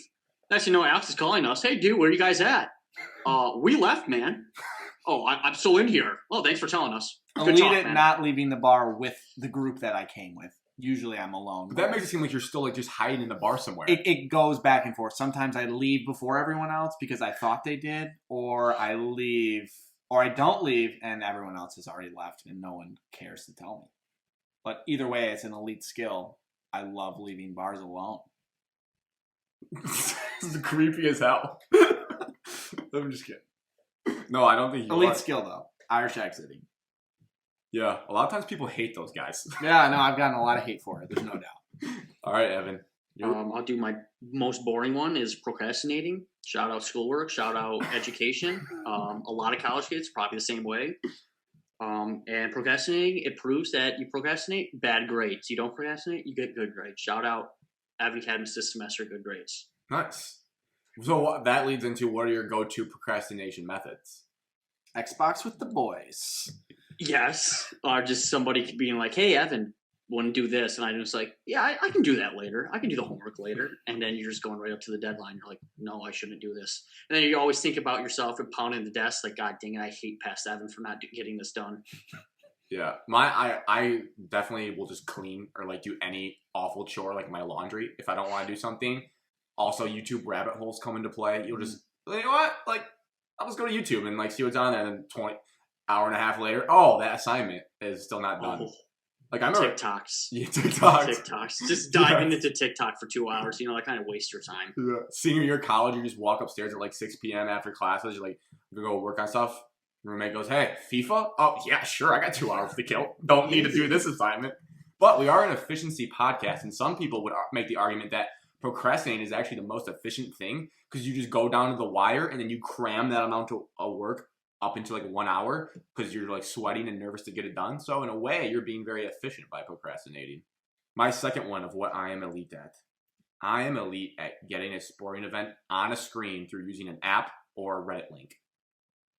Next thing you know, Alex is calling us. Hey, dude, where are you guys at? We left, man. Oh, I'm still in here. Well, thanks for telling us. Good elite talk, at man. not leaving the bar with the group that I came with. Usually I'm alone. But that makes it seem like you're still like just hiding in the bar somewhere. It goes back and forth. Sometimes I leave before everyone else because I thought they did, or I leave, or I don't leave and everyone else has already left and no one cares to tell me. But either way, it's an elite skill. I love leaving bars alone. This is creepy as hell. I'm just kidding. No, I don't think you Elite are. skill though. Irish exiting. Yeah, a lot of times people hate those guys. Yeah, no, I've gotten a lot of hate for it. There's no doubt. All right, Evan. I'll do my most boring one is procrastinating. Shout out schoolwork. Shout out education. A lot of college kids probably the same way. And procrastinating, it proves that you procrastinate, bad grades. You don't procrastinate, you get good grades. Shout out Avid Academy this semester, good grades. Nice. So that leads into, what are your go-to procrastination methods? Xbox with the boys. Yes. Or just somebody being like, hey, Evan, want to do this? And I'm just like, yeah, I can do that later. I can do the homework later. And then you're just going right up to the deadline. You're like, no, I shouldn't do this. And then you always think about yourself and pounding the desk like, God dang it, I hate past Evan for not getting this done. Yeah, I definitely will just clean or like do any awful chore like my laundry if I don't want to do something. Also, YouTube rabbit holes come into play. You'll just, you know what? Like, I'll just go to YouTube and like see what's on there. And then hour and a half later, oh, that assignment is still not done. Oh, Like, I remember TikToks. Yeah, TikToks. TikToks. Just diving into TikTok for 2 hours. You know, that kind of waste your time. Yeah. Senior year of college, you just walk upstairs at like 6 p.m. after classes. You're like, you go work on stuff. Your roommate goes, hey, FIFA? Oh, yeah, sure. I got 2 hours to kill. Don't need to do this assignment. But we are an efficiency podcast, and some people would make the argument that procrastinating is actually the most efficient thing because you just go down to the wire and then you cram that amount of work up into like 1 hour because you're like sweating and nervous to get it done. So in a way, you're being very efficient by procrastinating. My second one of what I am elite at. I am elite at getting a sporting event on a screen through using an app or a Reddit link.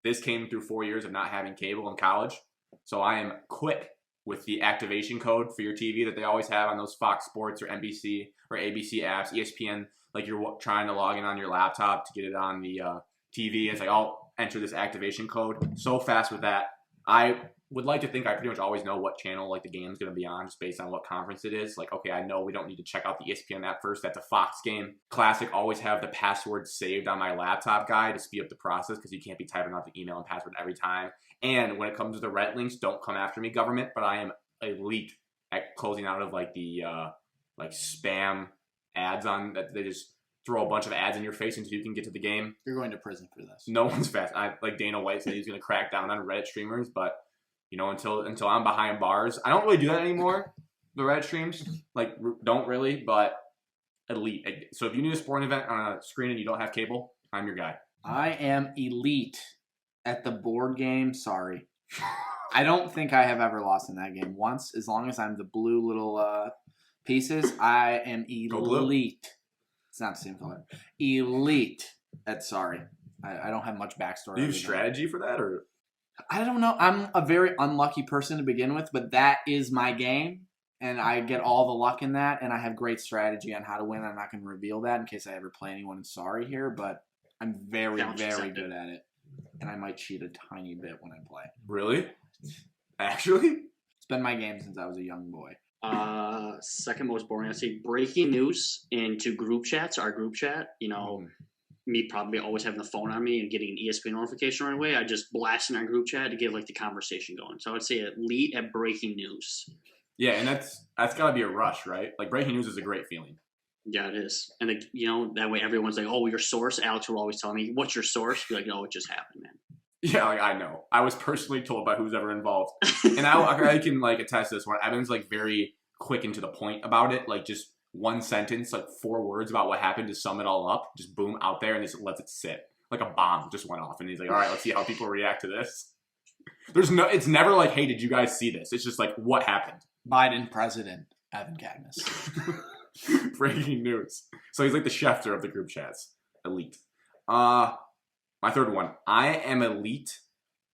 This came through 4 years of not having cable in college. So I am quick with the activation code for your TV that they always have on those Fox Sports or NBC or ABC apps, ESPN, like you're trying to log in on your laptop to get it on the TV. It's like, I'll enter this activation code. So fast with that. I would like to think I pretty much always know what channel like the game's going to be on just based on what conference it is. Like, okay, I know we don't need to check out the ESPN app first. That's a Fox game. Classic, always have the password saved on my laptop guide to speed up the process because you can't be typing out the email and password every time. And when it comes to the Reddit links, don't come after me, government, but I am elite at closing out of like the like spam ads on that they just throw a bunch of ads in your face until you can get to the game. You're going to prison for this. No one's fast. Like Dana White said, he's going to crack down on Reddit streamers, but until I'm behind bars, I don't really do that anymore. The Reddit streams, like, don't really, but elite. So if you need a sporting event on a screen and you don't have cable, I'm your guy. I am elite at the board game. Sorry. I don't think I have ever lost in that game once. As long as I'm the blue little pieces, I am elite. It's not the same color. Elite at Sorry. I don't have much backstory. Do you have strategy for that, or? I don't know. I'm a very unlucky person to begin with, but that is my game, and I get all the luck in that, and I have great strategy on how to win. I'm not going to reveal that in case I ever play anyone in Sorry here, but I'm very, very good at it, and I might cheat a tiny bit when I play. Really? Actually? It's been my game since I was a young boy. Second most boring, I'd say breaking news into group chats, our group chat, me probably always having the phone on me and getting an ESPN notification right away. I just blast in our group chat to get like the conversation going. So I would say elite at breaking news. Yeah, and that's got to be a rush, right? Like breaking news is a great feeling. Yeah, it is. And that way everyone's like, "Oh, your source." Alex will always tell me, "What's your source?" Be like, "No, it just happened, man." Yeah, like I know. I was personally told by who's ever involved, and I can like attest to this one. Evan's like very quick and to the point about it, like just one sentence, like 4 words about what happened to sum it all up. Just boom out there and just lets it sit like a bomb just went off, and he's like, "All right, let's see how people react to this." It's never like, "Hey, did you guys see this?" It's just like, "What happened?" Biden president, Evan Cadmus. Breaking news. So he's like the Schefter of the group chats. Elite. My third one. I am elite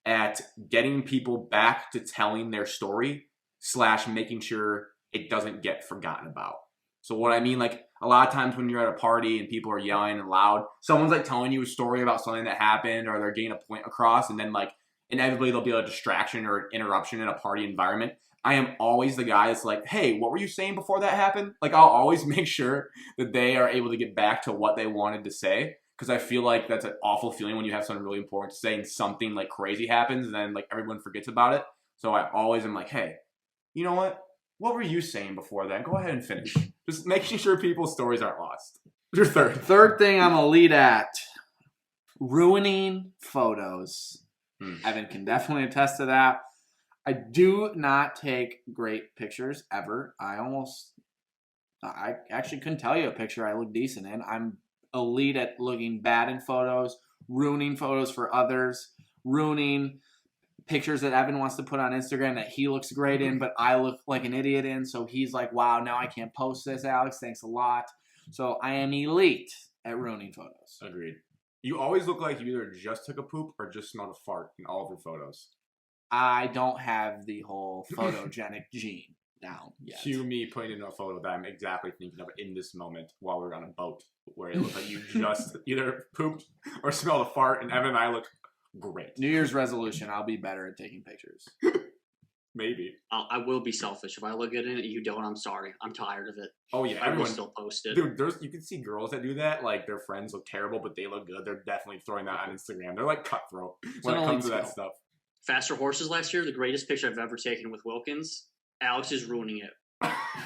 at getting people back to telling their story / making sure it doesn't get forgotten about. So what I mean, like a lot of times when you're at a party and people are yelling and loud, someone's like telling you a story about something that happened or they're getting a point across, and then like inevitably there'll be a distraction or an interruption in a party environment. I am always the guy that's like, "Hey, what were you saying before that happened?" Like I'll always make sure that they are able to get back to what they wanted to say, because I feel like that's an awful feeling when you have something really important to say and something like crazy happens and then like everyone forgets about it. So I always am like, "Hey, you know what? What were you saying before that? Go ahead and finish." Just making sure people's stories aren't lost. Your Third thing I'm elite at, ruining photos. Evan can definitely attest to that. I do not take great pictures ever. I actually couldn't tell you a picture I look decent in. I'm elite at looking bad in photos, ruining photos for others, ruining pictures that Evan wants to put on Instagram that he looks great in, but I look like an idiot in. So he's like, "Wow, now I can't post this, Alex. Thanks a lot." So I am elite at ruining photos. Agreed. You always look like you either just took a poop or just smelled a fart in all of your photos. I don't have the whole photogenic gene down yet. Cue me putting in a photo that I'm exactly thinking of in this moment while we're on a boat, where it looks like you just either pooped or smelled a fart, and Evan and I look great. New Year's resolution, I'll be better at taking pictures. Maybe. I will be selfish. If I look good in it, you don't, I'm sorry. I'm tired of it. Oh, yeah. I will still post it. Dude, you can see girls that do that. Like, their friends look terrible, but they look good. They're definitely throwing that on Instagram. They're like cutthroat when it comes to that stuff. Faster Horses last year, the greatest picture I've ever taken with Wilkins. Alex is ruining it.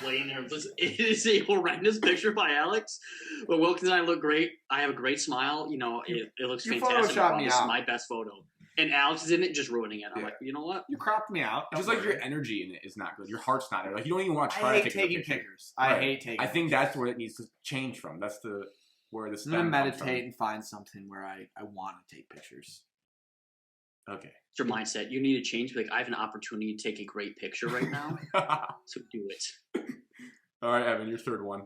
Laying there. It is a horrendous picture by Alex. But Wilkins and I look great. I have a great smile. It looks fantastic. This is my best photo. And Alex is in it, just ruining it. I'm like, you know what? You cropped me out. Just like your energy in it is not good. Your heart's not there. Like, you don't even want to try to take taking pictures. I hate taking I think that's where it needs to change from. That's where this. I'm going to meditate and find something where I want to take pictures. Okay. It's your mindset. You need to change. Like, I have an opportunity to take a great picture right now. So do it. All right, Evan, your third one.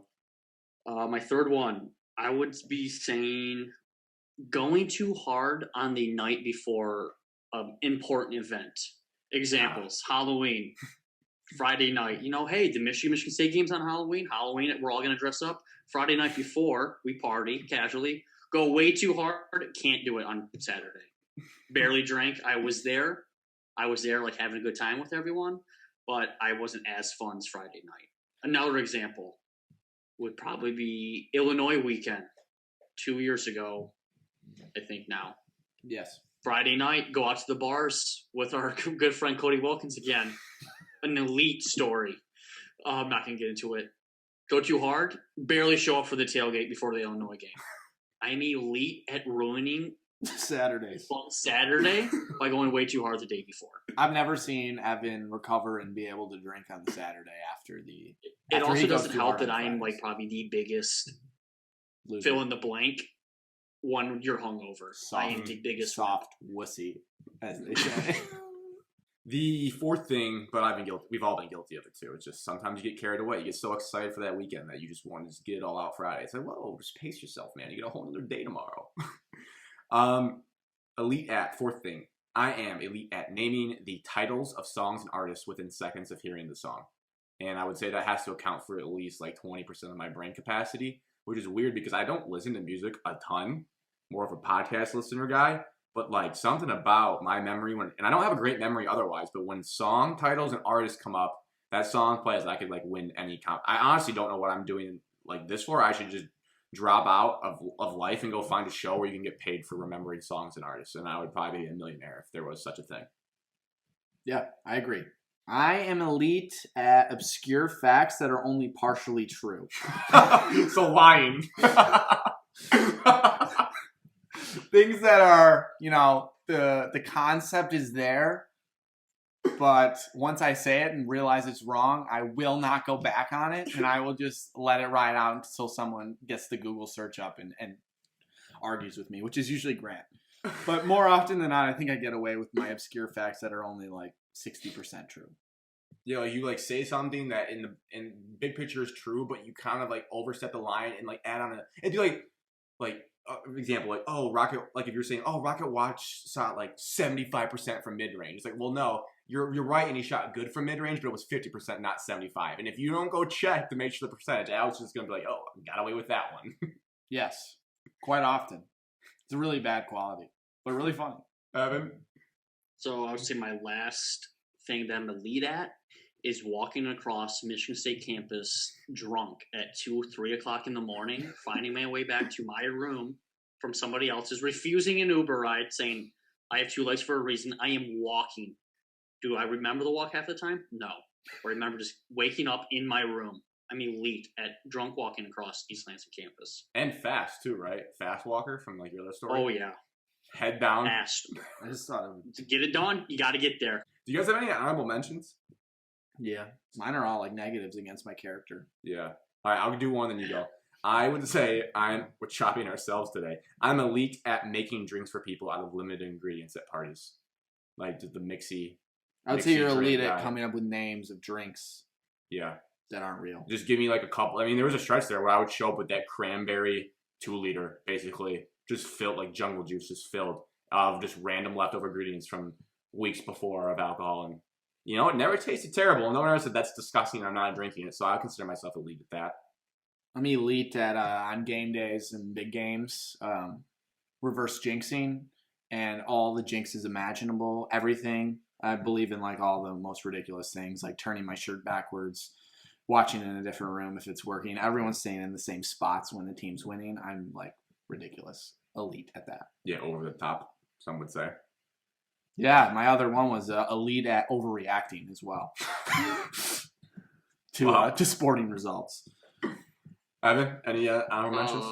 My third one, I would be saying going too hard on the night before an important event. Examples, Halloween, Friday night. Hey, the Michigan State game's on Halloween. Halloween, we're all going to dress up. Friday night before, we party casually. Go way too hard. Can't do it on Saturday. Barely drank. I was there, like having a good time with everyone, but I wasn't as fun as Friday night. Another example would probably be Illinois weekend 2 years ago, I think now. Yes. Friday night, go out to the bars with our good friend Cody Wilkins again. An elite story. I'm not going to get into it. Go too hard. Barely show up for the tailgate before the Illinois game. I'm elite at ruining Saturdays. fun Saturday by going way too hard the day before. I've never seen Evan recover and be able to drink on the Saturday after the. It after also he goes doesn't too help hard that on I am Fridays. like probably the biggest Loser. fill in the blank when you're hungover. I am the biggest soft wussy, as they say. The fourth thing, but I've been guilty. We've all been guilty of it too. It's just sometimes you get carried away. You get so excited for that weekend that you just want to just get it all out Friday. It's like, whoa, just pace yourself, man. You get a whole other day tomorrow. Elite at, fourth thing. I am elite at naming the titles of songs and artists within seconds of hearing the song. And I would say that has to account for at least like 20% of my brain capacity, which is weird because I don't listen to music a ton. More of a podcast listener guy. But like something about my memory and I don't have a great memory otherwise, but when song titles and artists come up, that song plays, I could like win any comp. I honestly don't know what I'm doing like this for. I should just drop out of life and go find a show where you can get paid for remembering songs and artists. And I would probably be a millionaire if there was such a thing. Yeah, I agree. I am elite at obscure facts that are only partially true. So lying. Things that are, the concept is there, but once I say it and realize it's wrong, I will not go back on it, and I will just let it ride out until someone gets the Google search up and argues with me, which is usually Grant. But more often than not, I think I get away with my obscure facts that are only like 60% true. Yeah, you like say something that in big picture is true, but you kind of like overstep the line and like add on it'd be like example, like, oh, Rocket, like if you're saying, oh, Rocket Watch shot like 75% from mid-range. It's like, well, no, you're right, and he shot good from mid-range, but it was 50%, not 75. And if you don't go check to make sure the percentage, I was just going to be like, oh, I got away with that one. Yes, quite often. It's a really bad quality, but really funny. Evan? So I would say my last thing that I'm elite at is walking across Michigan State campus drunk at 2, 3 o'clock in the morning, finding my way back to my room from somebody else's, refusing an Uber ride, saying, I have 2 legs for a reason. I am walking. Do I remember the walk half the time? No. I remember just waking up in my room. I'm elite at drunk walking across East Lansing campus. And fast, too, right? Fast walker from like your other story? Oh, yeah. Head down. Fast. I just thought of To get it done, you got to get there. Do you guys have any honorable mentions? Yeah. Mine are all like negatives against my character. Yeah. All right, I'll do one, then you go. I would say we're chopping ourselves today. I'm elite at making drinks for people out of limited ingredients at parties. Like the mixy. I would say you're drink elite guy. at coming up with names of drinks Yeah. that aren't real. Just give me like a couple. I mean, there was a stretch there where I would show up with that cranberry 2-liter, basically, just filled, like jungle juice, just filled of just random leftover ingredients from weeks before of alcohol. And, it never tasted terrible. No one ever said that's disgusting. I'm not drinking it. So I consider myself elite at that. I'm elite at on game days and big games, reverse jinxing and all the jinxes imaginable, everything. I believe in like all the most ridiculous things, like turning my shirt backwards, watching in a different room if it's working. Everyone's staying in the same spots when the team's winning. I'm like ridiculous, elite at that. Yeah, over the top, some would say. Yeah, my other one was elite at overreacting as well to sporting results. Evan, any honorable mentions?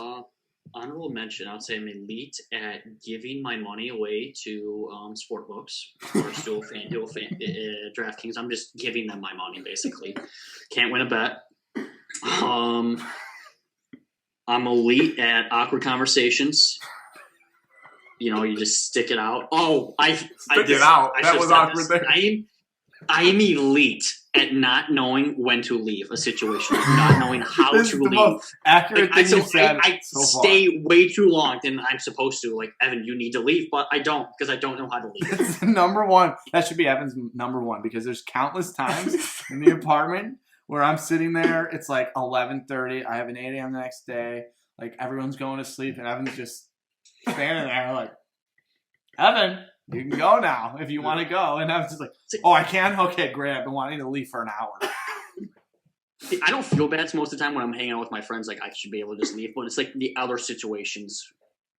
Honorable mention, I would say I'm elite at giving my money away to sport books, Barstool, FanDuel, DraftKings. I'm just giving them my money, basically. Can't win a bet. I'm elite at awkward conversations. You just stick it out. Oh, Stick it out. That was awkward there. I am elite at not knowing when to leave a situation, not knowing how This to is the leave. most accurate thing you said I so far. stay way too long than I'm supposed to. Like, Evan, you need to leave, but I don't because I don't know how to leave. It's number one. That should be Evan's number one because there's countless times in the apartment where I'm sitting there. It's like 11:30. I have an 8 a.m. the next day. Like everyone's going to sleep, and Evan's just standing there like, Evan, you can go now if you want to go. And I was just like, oh, I can? Okay, great. I've been wanting to leave for an hour. I don't feel bad most of the time when I'm hanging out with my friends. Like, I should be able to just leave. But it's like the other situations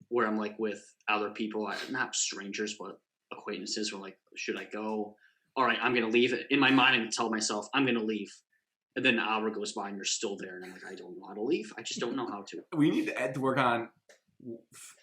where I'm like with other people, not strangers, but acquaintances, who are like, should I go? All right, I'm going to leave. In my mind, I'm going to tell myself, I'm going to leave. And then an hour goes by and you're still there, and I'm like, I don't know how to leave. I just don't know how to. We need Ed to work on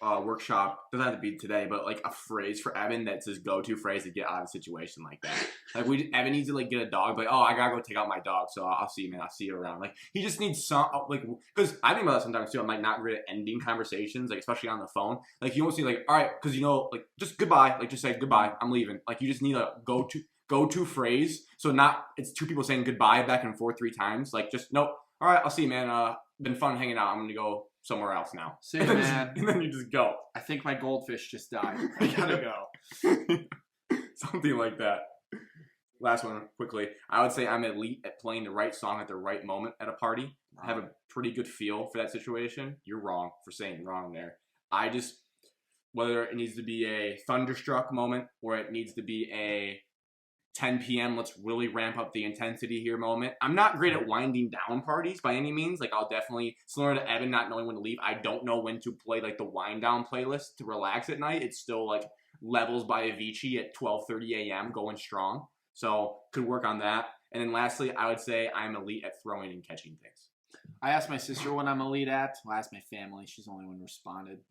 workshop. Doesn't have to be today, but like a phrase for Evan that's his go-to phrase to get out of a situation like that. Like Evan needs to like get a dog. Like, oh, I gotta go take out my dog, so I'll see you, man. I'll see you around. Like he just needs some like because I think about that sometimes too. I'm like not great at ending conversations, like especially on the phone. Like you almost see like all right, because like just goodbye. Like just say goodbye. I'm leaving. Like you just need a go-to phrase. So not it's two people saying goodbye back and forth 3 times. Like just nope. All right, I'll see you, man. Been fun hanging out. I'm gonna go somewhere else now. See you, man. And then you just go. I think my goldfish just died. I gotta go. Something like that. Last one, quickly. I would say I'm elite at playing the right song at the right moment at a party. I have a pretty good feel for that situation. You're wrong for saying wrong there. I just, whether it needs to be a thunderstruck moment or it needs to be a 10 p.m. let's really ramp up the intensity here moment. I'm not great at winding down parties by any means. Like I'll definitely, similar to Evan not knowing when to leave, I don't know when to play like the wind down playlist to relax at night. It's still like Levels by Avicii at 12:30 a.m. going strong. So could work on that. And then lastly, I would say I'm elite at throwing and catching things. I asked my sister what I'm elite at. Well, I asked my family. She's the only one who responded.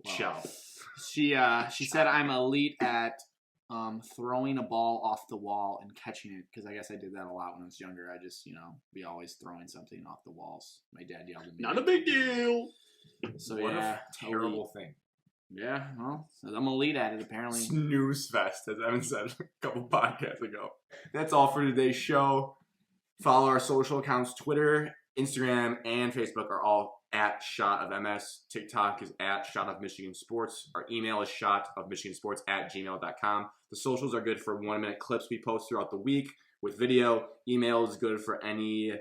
Show. She said I'm elite at throwing a ball off the wall and catching it, because I guess I did that a lot when I was younger. I just, be always throwing something off the walls. My dad yelled at me. Not a big deal. So what yeah, a terrible thing. Yeah, well, I'm elite at it apparently. Snooze fest, as Evan said a couple podcasts ago. That's all for today's show. Follow our social accounts. Twitter, Instagram, and Facebook are all at Shot of MS. TikTok is at Shot of Michigan Sports. Our email is shotofmichigansports@gmail.com. The socials are good for 1-minute clips we post throughout the week with video. Email is good for any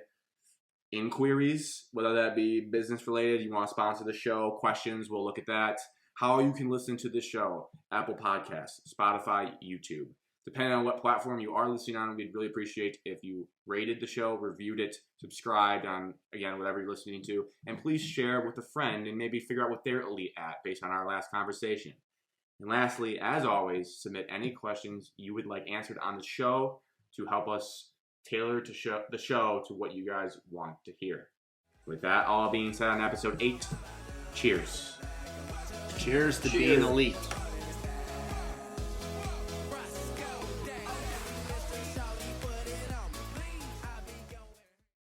inquiries, whether that be business related, you want to sponsor the show, questions, we'll look at that. How you can listen to this show: Apple Podcasts, Spotify, YouTube. Depending on what platform you are listening on, we'd really appreciate if you rated the show, reviewed it, subscribed on, again, whatever you're listening to, and please share with a friend and maybe figure out what they're elite at based on our last conversation. And lastly, as always, submit any questions you would like answered on the show to help us tailor the show to what you guys want to hear. With that all being said on episode 8, cheers. Cheers to being elite.